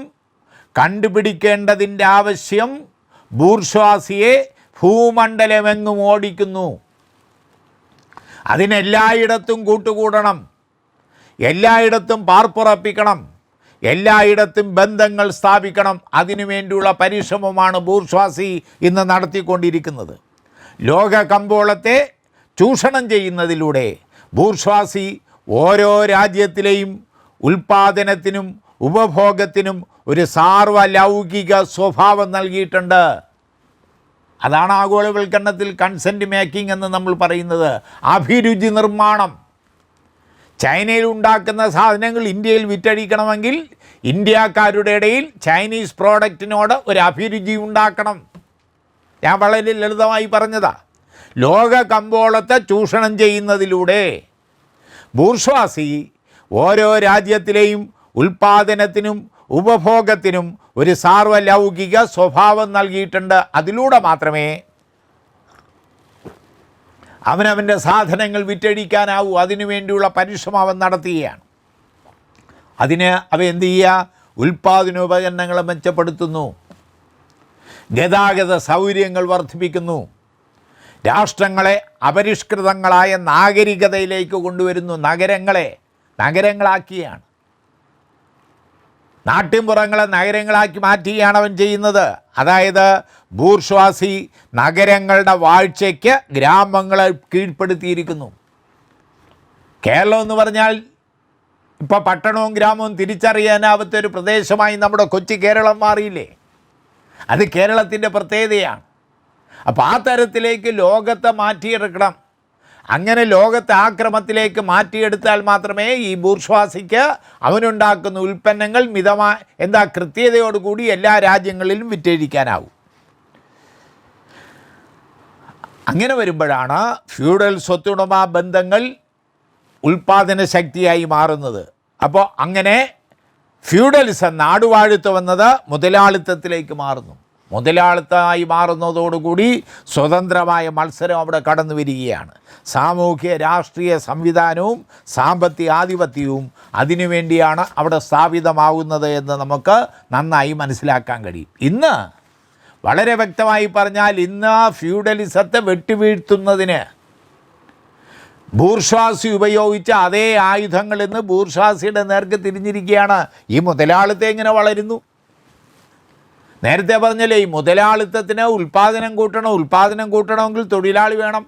കണ്ടുപിടിക്കേണ്ടതിൻ്റെ ആവശ്യം ബൂർഷ്വാസിയെ ഭൂമണ്ഡലമെങ്ങും ഓടിക്കുന്നു. അതിനെല്ലായിടത്തും കൂട്ടുകൂടണം, എല്ലായിടത്തും പാർപ്പുറപ്പിക്കണം, എല്ലായിടത്തും ബന്ധങ്ങൾ സ്ഥാപിക്കണം. അതിനുവേണ്ടിയുള്ള പരിശ്രമമാണ് ബൂർഷ്വാസി ഇന്ന് നടത്തിക്കൊണ്ടിരിക്കുന്നത്. ലോക കമ്പോളത്തെ ചൂഷണം ചെയ്യുന്നതിലൂടെ ബൂർഷ്വാസി ഓരോ രാജ്യത്തിലെയും ഉൽപ്പാദനത്തിനും ഉപഭോഗത്തിനും ഒരു സാർവലൗകിക സ്വഭാവം നൽകിയിട്ടുണ്ട്. അതാണ് ആഗോളവൽക്കരണത്തിൽ കൺസെൻറ്റ് മേക്കിംഗ് എന്ന് നമ്മൾ പറയുന്നത്. അഭിരുചി നിർമ്മാണം. ചൈനയിൽ ഉണ്ടാക്കുന്ന സാധനങ്ങൾ ഇന്ത്യയിൽ വിറ്റഴിക്കണമെങ്കിൽ ഇന്ത്യക്കാരുടെ ഇടയിൽ ചൈനീസ് പ്രോഡക്റ്റിനോട് ഒരു അഭിരുചി ഉണ്ടാക്കണം. ഞാൻ വളരെ ലളിതമായി പറഞ്ഞതാ. ലോക കമ്പോളത്തെ ചൂഷണം ചെയ്യുന്നതിലൂടെ ബൂർഷ്വാസി ഓരോ രാജ്യത്തിലെയും ഉൽപ്പാദനത്തിനും ഉപഭോഗത്തിനും ഒരു സാർവലൗകിക സ്വഭാവം നൽകിയിട്ടുണ്ട്. അതിലൂടെ മാത്രമേ അവനവൻ്റെ സാധനങ്ങൾ വിറ്റഴിക്കാനാവൂ. അതിനുവേണ്ടിയുള്ള പരിശ്രമം അവൻ നടത്തുകയാണ്. അതിന് അവ എന്ത് ചെയ്യുക? ഉൽപ്പാദനോപകരണങ്ങളെ മെച്ചപ്പെടുത്തുന്നു, ഗതാഗത സൗകര്യങ്ങൾ വർദ്ധിപ്പിക്കുന്നു, രാഷ്ട്രങ്ങളെ അപരിഷ്കൃതങ്ങളായ നാഗരികതയിലേക്ക് കൊണ്ടുവരുന്നു. നഗരങ്ങളാക്കിയാണ്. നാട്ടിൻപുറങ്ങളെ നഗരങ്ങളാക്കി മാറ്റുകയാണ് അവൻ ചെയ്യുന്നത്. അതായത് ബൂർഷ്വാസി നഗരങ്ങളുടെ വാഴ്ചയ്ക്ക് ഗ്രാമങ്ങളെ കീഴ്പ്പെടുത്തിയിരിക്കുന്നു. കേരളം എന്ന് പറഞ്ഞാൽ ഇപ്പോൾ പട്ടണവും ഗ്രാമവും തിരിച്ചറിയാനാവാത്തൊരു പ്രദേശമായി നമ്മുടെ കൊച്ചു കേരളം മാറിയില്ലേ? അത് കേരളത്തിൻ്റെ പ്രത്യേകതയാണ്. അപ്പോൾ ആ തരത്തിലേക്ക് ലോകത്തെ മാറ്റിയെടുക്കണം. അങ്ങനെ ലോകത്തെ ആക്രമത്തിലേക്ക് മാറ്റിയെടുത്താൽ മാത്രമേ ഈ ബൂർഷ്വാസിക്ക് അവനുണ്ടാക്കുന്ന ഉൽപ്പന്നങ്ങൾ കൃത്യതയോടുകൂടി എല്ലാ രാജ്യങ്ങളിലും വിറ്റഴിക്കാനാവും. അങ്ങനെ വരുമ്പോഴാണ് ഫ്യൂഡൽ സ്വത്തുടമ ബന്ധങ്ങൾ ഉൽപ്പാദന ശക്തിയായി മാറുന്നത്. അപ്പോൾ അങ്ങനെ ഫ്യൂഡലിസം നാടുവാഴുത്തം എന്നത് മുതലാളിത്തത്തിലേക്ക് മാറുന്നു. മുതലാളിത്തമായി മാറുന്നതോടുകൂടി സ്വതന്ത്രമായ മത്സരം അവിടെ കടന്നു വരികയാണ്. സാമൂഹ്യ രാഷ്ട്രീയ സംവിധാനവും സാമ്പത്തിക ആധിപത്യവും അതിനുവേണ്ടിയാണ് അവിടെ സ്ഥാപിതമാകുന്നത് എന്ന് നമുക്ക് നന്നായി മനസ്സിലാക്കാൻ കഴിയും. ഇന്ന് വളരെ വ്യക്തമായി പറഞ്ഞാൽ ഇന്ന് ഫ്യൂഡലിസത്തെ വെട്ടിവീഴ്ത്തുന്നതിന് ബൂർഷ്വാസി ഉപയോഗിച്ച അതേ ആയുധങ്ങൾ ഇന്ന് ബൂർഷ്വാസിയുടെ നേർക്ക് തിരിഞ്ഞിരിക്കുകയാണ്. ഈ മുതലാളിത്തം എങ്ങനെ വളരുന്നു? നേരത്തെ പറഞ്ഞല്ലേ, ഈ മുതലാളിത്തത്തിന് ഉൽപ്പാദനം കൂട്ടണമെങ്കിൽ തൊഴിലാളി വേണം.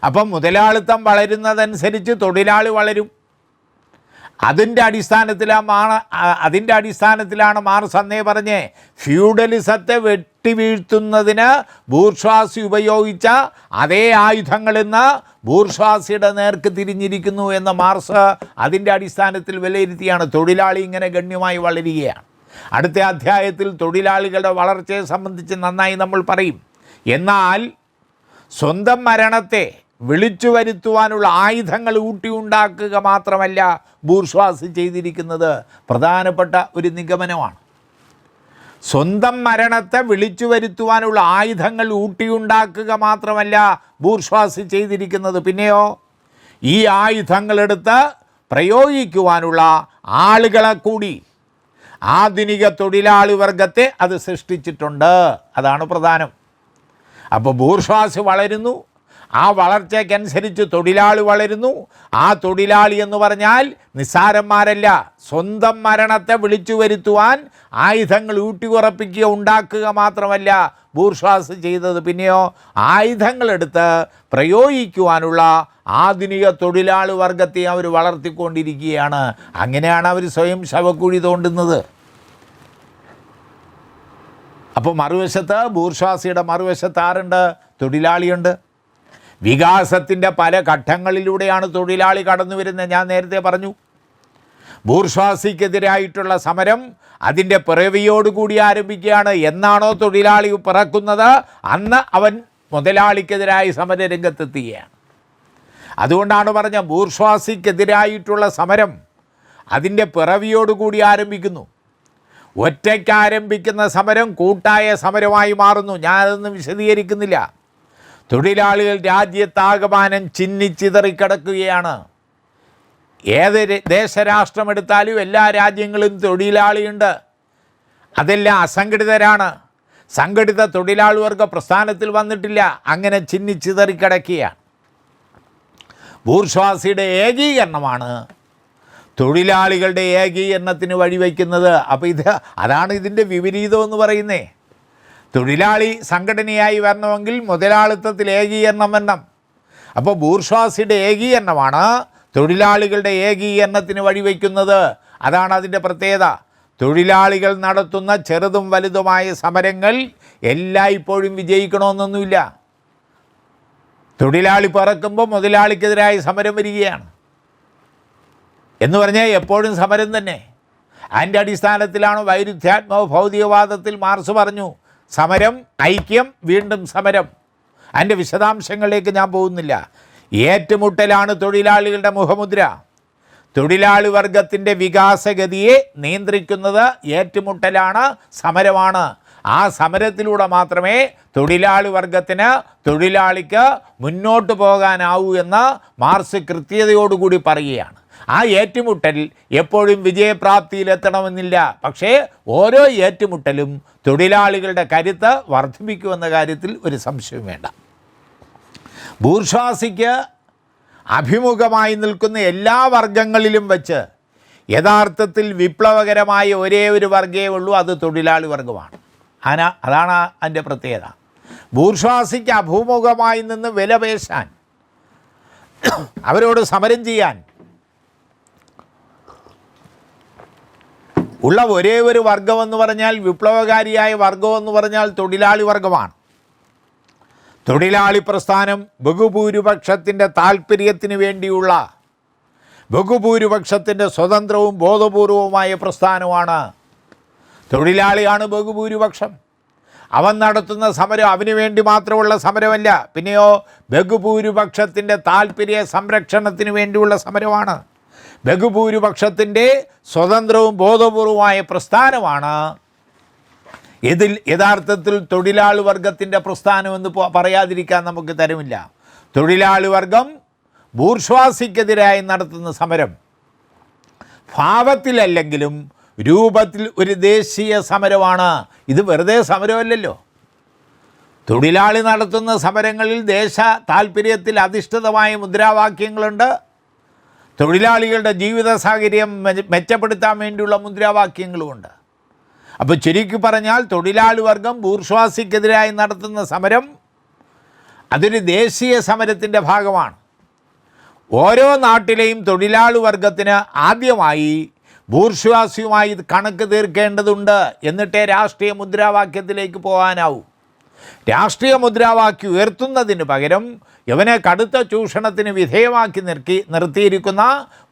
അപ്പം മുതലാളിത്തം വളരുന്നതനുസരിച്ച് തൊഴിലാളി വളരും. അതിൻ്റെ അടിസ്ഥാനത്തിലാണ് മാർക്സ് അന്നേ പറഞ്ഞേ ഫ്യൂഡലിസത്തെ വെട്ടിവീഴ്ത്തുന്നതിന് ബൂർഷ്വാസി ഉപയോഗിച്ച അതേ ആയുധങ്ങൾ ഇന്ന് ബൂർഷ്വാസിയുടെ നേർക്ക് തിരിഞ്ഞിരിക്കുന്നു എന്ന് മാർക്സ് അതിൻ്റെ അടിസ്ഥാനത്തിൽ വിലയിരുത്തിയാണ്. തൊഴിലാളി ഇങ്ങനെ ഗണ്യമായി വളരുകയാണ്. അടുത്ത അധ്യായത്തിൽ തൊഴിലാളികളുടെ വളർച്ചയെ സംബന്ധിച്ച് നന്നായി നമ്മൾ പറയും. എന്നാൽ സ്വന്തം മരണത്തെ വിളിച്ചു വരുത്തുവാനുള്ള ആയുധങ്ങൾ ഊട്ടിയുണ്ടാക്കുക മാത്രമല്ല ബൂർഷ്വാസി ചെയ്തിരിക്കുന്നത്. പ്രധാനപ്പെട്ട ഒരു നിഗമനമാണ്. സ്വന്തം മരണത്തെ വിളിച്ചു വരുത്തുവാനുള്ള ആയുധങ്ങൾ ഊട്ടിയുണ്ടാക്കുക മാത്രമല്ല ബൂർഷ്വാസി ചെയ്തിരിക്കുന്നത്. പിന്നെയോ ഈ ആയുധങ്ങളെടുത്ത് പ്രയോഗിക്കുവാനുള്ള ആളുകളെ കൂടി ആധുനിക തൊഴിലാളി വർഗത്തെ അത് സൃഷ്ടിച്ചിട്ടുണ്ട്. അതാണ് പ്രധാനം. അപ്പോൾ ബൂർഷ്വാസി വളരുന്നു, ആ വളർച്ചയ്ക്കനുസരിച്ച് തൊഴിലാളി വളരുന്നു. ആ തൊഴിലാളി എന്ന് പറഞ്ഞാൽ നിസ്സാരന്മാരല്ല. സ്വന്തം മരണത്തെ വിളിച്ചു വരുത്തുവാൻ ആയുധങ്ങൾ ഉണ്ടാക്കുക മാത്രമല്ല ബൂർഷ്വാസി ചെയ്തത്. പിന്നെയോ ആയുധങ്ങളെടുത്ത് പ്രയോഗിക്കുവാനുള്ള ആധുനിക തൊഴിലാളി വർഗത്തെ അവർ വളർത്തിക്കൊണ്ടിരിക്കുകയാണ്. അങ്ങനെയാണ് അവർ സ്വയം ശവക്കുഴി തോണ്ടുന്നത്. അപ്പോൾ മറുവശത്ത് ബൂർഷ്വാസിയുടെ മറുവശത്ത് ആരുണ്ട്? തൊഴിലാളിയുണ്ട്. വികാസത്തിൻ്റെ പല ഘട്ടങ്ങളിലൂടെയാണ് തൊഴിലാളി കടന്നു വരുന്നത്. ഞാൻ നേരത്തെ പറഞ്ഞു, ബൂർഷ്വാസിക്കെതിരായിട്ടുള്ള സമരം അതിൻ്റെ പിറവിയോടുകൂടി ആരംഭിക്കുകയാണ്. എന്നാണോ തൊഴിലാളി പിറക്കുന്നത് അന്ന് അവൻ മുതലാളിക്കെതിരായി സമരരംഗത്തെത്തുകയാണ്. അതുകൊണ്ടാണ് പറഞ്ഞ ബൂർഷ്വാസിക്കെതിരായിട്ടുള്ള സമരം അതിൻ്റെ പിറവിയോടുകൂടി ആരംഭിക്കുന്നു. ഒറ്റയ്ക്ക് ആരംഭിക്കുന്ന സമരം കൂട്ടായ സമരമായി മാറുന്നു. ഞാനതൊന്നും വിശദീകരിക്കുന്നില്ല. തൊഴിലാളികൾ രാജ്യത്താകമാനം ചിന്നിച്ചിതറിക്കിടക്കുകയാണ്. ഏത് ദേശരാഷ്ട്രമെടുത്താലും എല്ലാ രാജ്യങ്ങളും തൊഴിലാളിയുണ്ട്. അതെല്ലാം അസംഘടിതരാണ്. സംഘടിത തൊഴിലാളി വർഗ പ്രസ്ഥാനത്തിൽ വന്നിട്ടില്ല. അങ്ങനെ ചിന്നിച്ചിതറിക്കിടക്കുകയാണ്. ബൂർഷ്വാസിയുടെ ഏകീകരണമാണ് തൊഴിലാളികളുടെ ഏകീകരണത്തിന് വഴിവെക്കുന്നത്. അപ്പോൾ അതാണ് ഇതിൻ്റെ വിപരീതം എന്ന് പറയുന്നേ. തൊഴിലാളി സംഘടനയായി വരണമെങ്കിൽ മുതലാളിത്തത്തിൽ ഏകീകരണം വരണം. അപ്പോൾ ബൂർഷ്വാസിയുടെ ഏകീകരണമാണ് തൊഴിലാളികളുടെ ഏകീകരണത്തിന് വഴിവെക്കുന്നത്. അതാണ് അതിൻ്റെ പ്രത്യേകത. തൊഴിലാളികൾ നടത്തുന്ന ചെറുതും വലുതുമായ സമരങ്ങൾ എല്ലായ്പ്പോഴും വിജയിക്കണമെന്നൊന്നുമില്ല. തൊഴിലാളി പറക്കുമ്പോൾ മുതലാളിക്കെതിരായി സമരം വരികയാണ് എന്ന് പറഞ്ഞാൽ എപ്പോഴും സമരം തന്നെ. അതിൻ്റെ അടിസ്ഥാനത്തിലാണ് വൈരുദ്ധ്യാത്മക ഭൗതികവാദത്തിൽ മാർക്സ് പറഞ്ഞു സമരം ഐക്യം വീണ്ടും സമരം. അതിൻ്റെ വിശദാംശങ്ങളിലേക്ക് ഞാൻ പോകുന്നില്ല. ഏറ്റുമുട്ടലാണ് തൊഴിലാളികളുടെ മുഖമുദ്ര. തൊഴിലാളി വർഗത്തിൻ്റെ വികാസഗതിയെ നിയന്ത്രിക്കുന്നത് ഏറ്റുമുട്ടലാണ്, സമരമാണ്. ആ സമരത്തിലൂടെ മാത്രമേ തൊഴിലാളി വർഗത്തിന്, തൊഴിലാളിക്ക് മുന്നോട്ട് പോകാനാവൂ എന്ന് മാർക്സ് കൃത്യതയോടുകൂടി പറയുകയാണ്. ആ ഏറ്റുമുട്ടൽ എപ്പോഴും വിജയപ്രാപ്തിയിലെത്തണമെന്നില്ല. പക്ഷേ ഓരോ ഏറ്റുമുട്ടലും തൊഴിലാളികളുടെ കരുത്ത് വർദ്ധിപ്പിക്കുമെന്ന കാര്യത്തിൽ ഒരു സംശയം വേണ്ട. ബൂർഷ്വാസിക്ക് അഭിമുഖമായി നിൽക്കുന്ന എല്ലാ വർഗങ്ങളിലും വച്ച് യഥാർത്ഥത്തിൽ വിപ്ലവകരമായ ഒരേ ഒരു വർഗ്ഗമേ ഉള്ളൂ, അത് തൊഴിലാളി വർഗമാണ്. അതാണ് അതിൻ്റെ പ്രത്യേകത. ബൂർഷ്വാസിക്ക് അഭിമുഖമായി നിന്ന് വിലപേശാൻ, അവരോട് സമരം ചെയ്യാൻ ഉള്ള ഒരേ ഒരു വർഗമെന്ന് പറഞ്ഞാൽ, വിപ്ലവകാരിയായ വർഗമെന്ന് പറഞ്ഞാൽ തൊഴിലാളി വർഗമാണ്. തൊഴിലാളി പ്രസ്ഥാനം ബഹുഭൂരിപക്ഷത്തിൻ്റെ താല്പര്യത്തിന് വേണ്ടിയുള്ള, ബഹുഭൂരിപക്ഷത്തിൻ്റെ സ്വതന്ത്രവും ബോധപൂർവവുമായ പ്രസ്ഥാനമാണ്. തൊഴിലാളിയാണ് ബഹുഭൂരിപക്ഷം. അവൻ നടത്തുന്ന സമരം അവന് വേണ്ടി മാത്രമുള്ള സമരമല്ല, പിന്നെയോ ബഹുഭൂരിപക്ഷത്തിൻ്റെ താല്പര്യ സംരക്ഷണത്തിന് വേണ്ടിയുള്ള സമരമാണ്. ബഹുഭൂരിപക്ഷത്തിൻ്റെ സ്വതന്ത്രവും ബോധപൂർവമായ പ്രസ്ഥാനമാണ്. ഇതിൽ യഥാർത്ഥത്തിൽ തൊഴിലാളി വർഗത്തിൻ്റെ പ്രസ്ഥാനമെന്ന് പറയാതിരിക്കാൻ നമുക്ക് തരമില്ല. തൊഴിലാളി വർഗം ബൂർഷ്വാസിക്കെതിരായി നടത്തുന്ന സമരം ഭാവത്തിലല്ലെങ്കിലും രൂപത്തിൽ ഒരു ദേശീയ സമരമാണ്. ഇത് വെറുതെ സമരമല്ലല്ലോ. തൊഴിലാളി നടത്തുന്ന സമരങ്ങളിൽ ദേശ താല്പര്യത്തിൽ അധിഷ്ഠിതമായ മുദ്രാവാക്യങ്ങളുണ്ട്. തൊഴിലാളികളുടെ ജീവിത സാഹചര്യം മെച്ചപ്പെടുത്താൻ വേണ്ടിയുള്ള മുദ്രാവാക്യങ്ങളുമുണ്ട്. അപ്പോൾ ചുരുക്കി പറഞ്ഞാൽ തൊഴിലാളി വർഗം ബൂർഷ്വാസിക്കെതിരായി നടത്തുന്ന സമരം അതൊരു ദേശീയ സമരത്തിൻ്റെ ഭാഗമാണ്. ഓരോ നാട്ടിലെയും തൊഴിലാളി വർഗത്തിന് ആദ്യമായി ബൂർഷ്വാസിയുമായി കണക്ക് തീർക്കേണ്ടതുണ്ട്, എന്നിട്ടേ രാഷ്ട്രീയ മുദ്രാവാക്യത്തിലേക്ക് പോകാനാവൂ. രാഷ്ട്രീയ മുദ്രാവാക്യം ഉയർത്തുന്നതിന് പകരം ഇവനെ കടുത്ത ചൂഷണത്തിന് വിധേയമാക്കി നിർത്തിയിരിക്കുന്ന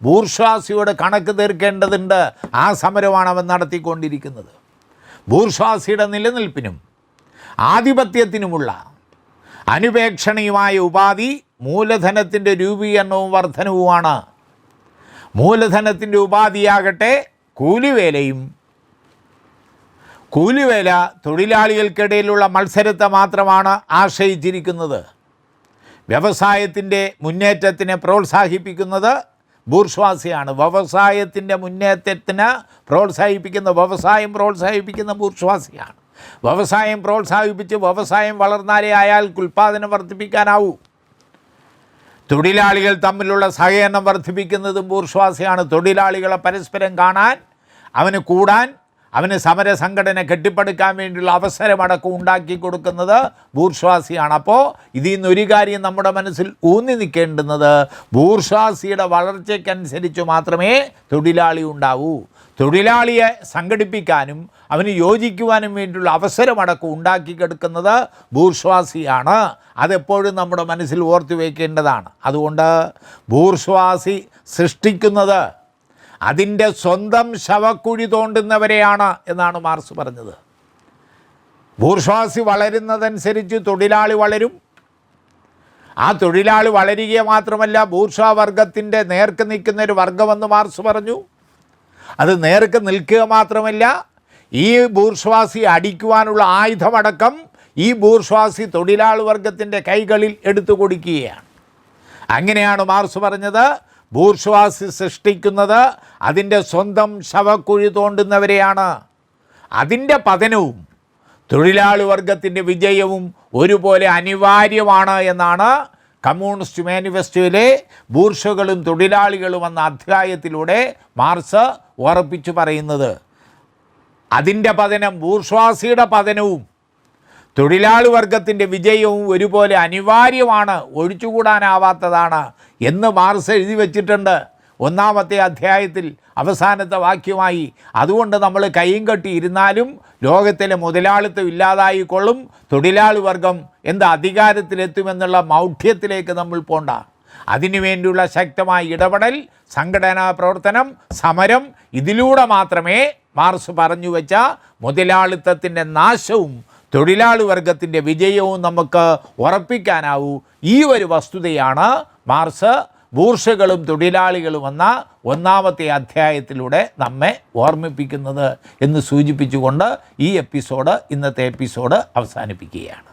ബൂർഷ്വാസിയോട് കണക്ക് തീർക്കേണ്ടതുണ്ട്. ആ സമരമാണ് അവൻ നടത്തിക്കൊണ്ടിരിക്കുന്നത്. ബൂർഷ്വാസിയുടെ നിലനിൽപ്പിനും ആധിപത്യത്തിനുമുള്ള അനുപേക്ഷണീയമായ ഉപാധി മൂലധനത്തിൻ്റെ രൂപീകരണവും വർധനവുമാണ്. മൂലധനത്തിൻ്റെ ഉപാധിയാകട്ടെ കൂലിവേലയും. കൂലിവേല തൊഴിലാളികൾക്കിടയിലുള്ള മത്സരത്തെ മാത്രമാണ് ആശ്രയിച്ചിരിക്കുന്നത്. വ്യവസായത്തിൻ്റെ മുന്നേറ്റത്തിനെ പ്രോത്സാഹിപ്പിക്കുന്നത് ബൂർഷ്വാസിയാണ്. വ്യവസായത്തിൻ്റെ മുന്നേറ്റത്തിന് വ്യവസായം പ്രോത്സാഹിപ്പിക്കുന്ന ബൂർഷ്വാസിയാണ്. വ്യവസായം പ്രോത്സാഹിപ്പിച്ച് വ്യവസായം വളർന്നാലേ അയാൾക്ക് ഉൽപ്പാദനം വർദ്ധിപ്പിക്കാനാവൂ. തൊഴിലാളികൾ തമ്മിലുള്ള സഹകരണം വർദ്ധിപ്പിക്കുന്നതും ബൂർഷ്വാസിയാണ്. തൊഴിലാളികളെ പരസ്പരം കാണാൻ, അവന് കൂടാൻ, അവന് സമര സംഘടന കെട്ടിപ്പടുക്കാൻ വേണ്ടിയുള്ള അവസരമടക്കം ഉണ്ടാക്കി കൊടുക്കുന്നത് ബൂർഷ്വാസിയാണ്. അപ്പോൾ ഇതിൽ നിന്നൊരു കാര്യം നമ്മുടെ മനസ്സിൽ ഊന്നി നിൽക്കേണ്ടുന്നത്, ബൂർഷ്വാസിയുടെ വളർച്ചയ്ക്കനുസരിച്ച് മാത്രമേ തൊഴിലാളി ഉണ്ടാവൂ. തൊഴിലാളിയെ സംഘടിപ്പിക്കാനും അവന് യോജിക്കുവാനും വേണ്ടിയുള്ള അവസരമടക്കം ഉണ്ടാക്കിക്കെടുക്കുന്നത് ബൂർഷ്വാസിയാണ്. അതെപ്പോഴും നമ്മുടെ മനസ്സിൽ ഓർത്തു വയ്ക്കേണ്ടതാണ്. അതുകൊണ്ട് ബൂർഷ്വാസി സൃഷ്ടിക്കുന്നത് അതിൻ്റെ സ്വന്തം ശവക്കുഴി തോണ്ടുന്നവരെയാണ് എന്നാണ് മാർക്സ് പറഞ്ഞത്. ബൂർഷ്വാസി വളരുന്നതനുസരിച്ച് തൊഴിലാളി വളരും. ആ തൊഴിലാളി വളരുക മാത്രമല്ല, ബൂർഷ്വാ വർഗത്തിൻ്റെ നേർക്ക് നിൽക്കുന്നൊരു വർഗമെന്ന് മാർക്സ് പറഞ്ഞു. അത് നേർക്ക് നിൽക്കുക മാത്രമല്ല, ഈ ബൂർഷ്വാസി അടിക്കുവാനുള്ള ആയുധമടക്കം ഈ ബൂർഷ്വാസി തൊഴിലാളി വർഗത്തിൻ്റെ കൈകളിൽ എടുത്തു കൊടുക്കുകയാണ്. അങ്ങനെയാണ് മാർക്സ് പറഞ്ഞത്, ബൂർഷ്വാസി സൃഷ്ടിക്കുന്നത് അതിൻ്റെ സ്വന്തം ശവക്കുഴി തോണ്ടുന്നവരെയാണ്. അതിൻ്റെ പതനവും തൊഴിലാളി വർഗത്തിൻ്റെ വിജയവും ഒരുപോലെ അനിവാര്യമാണ് എന്നാണ് കമ്മ്യൂണിസ്റ്റ് മാനിഫെസ്റ്റോയിലെ ബൂർഷ്വകളും തൊഴിലാളികളും എന്ന അധ്യായത്തിലൂടെ മാർക്സ് ഉറപ്പിച്ചു പറയുന്നത്. അതിൻ്റെ പതനം, ബൂർഷ്വാസിയുടെ പതനവും തൊഴിലാളി വർഗത്തിൻ്റെ വിജയവും ഒരുപോലെ അനിവാര്യമാണ്, ഒഴിച്ചുകൂടാനാവാത്തതാണ് എന്ന് മാർക്സ് എഴുതി വച്ചിട്ടുണ്ട്. ഒന്നാമത്തെ അധ്യായത്തിൽ അവസാനത്തെ വാക്യമായി. അതുകൊണ്ട് നമ്മൾ കൈയും കെട്ടിയിരുന്നാലും ലോകത്തിലെ മുതലാളിത്തം ഇല്ലാതായിക്കൊള്ളും, തൊഴിലാളി വർഗം അധികാരത്തിലെത്തുമെന്നുള്ള മൗഢ്യത്തിലേക്ക് നമ്മൾ പോണ്ട. അതിനുവേണ്ടിയുള്ള ശക്തമായ ഇടപെടൽ, സംഘടനാ പ്രവർത്തനം, സമരം, ഇതിലൂടെ മാത്രമേ മാർക്സ് പറഞ്ഞു വെച്ച മുതലാളിത്തത്തിൻ്റെ നാശവും തൊഴിലാളി വർഗത്തിൻ്റെ വിജയവും നമുക്ക് ഉറപ്പിക്കാനാവൂ. ഈ ഒരു വസ്തുതയാണ് മാർക്സ് ബൂർഷകളും തൊഴിലാളികളും എന്ന ഒന്നാമത്തെ അധ്യായത്തിലൂടെ നമ്മെ ഓർമ്മിപ്പിക്കുന്നത് എന്ന് സൂചിപ്പിച്ചുകൊണ്ട് ഈ ഇന്നത്തെ എപ്പിസോഡ് അവസാനിപ്പിക്കുകയാണ്.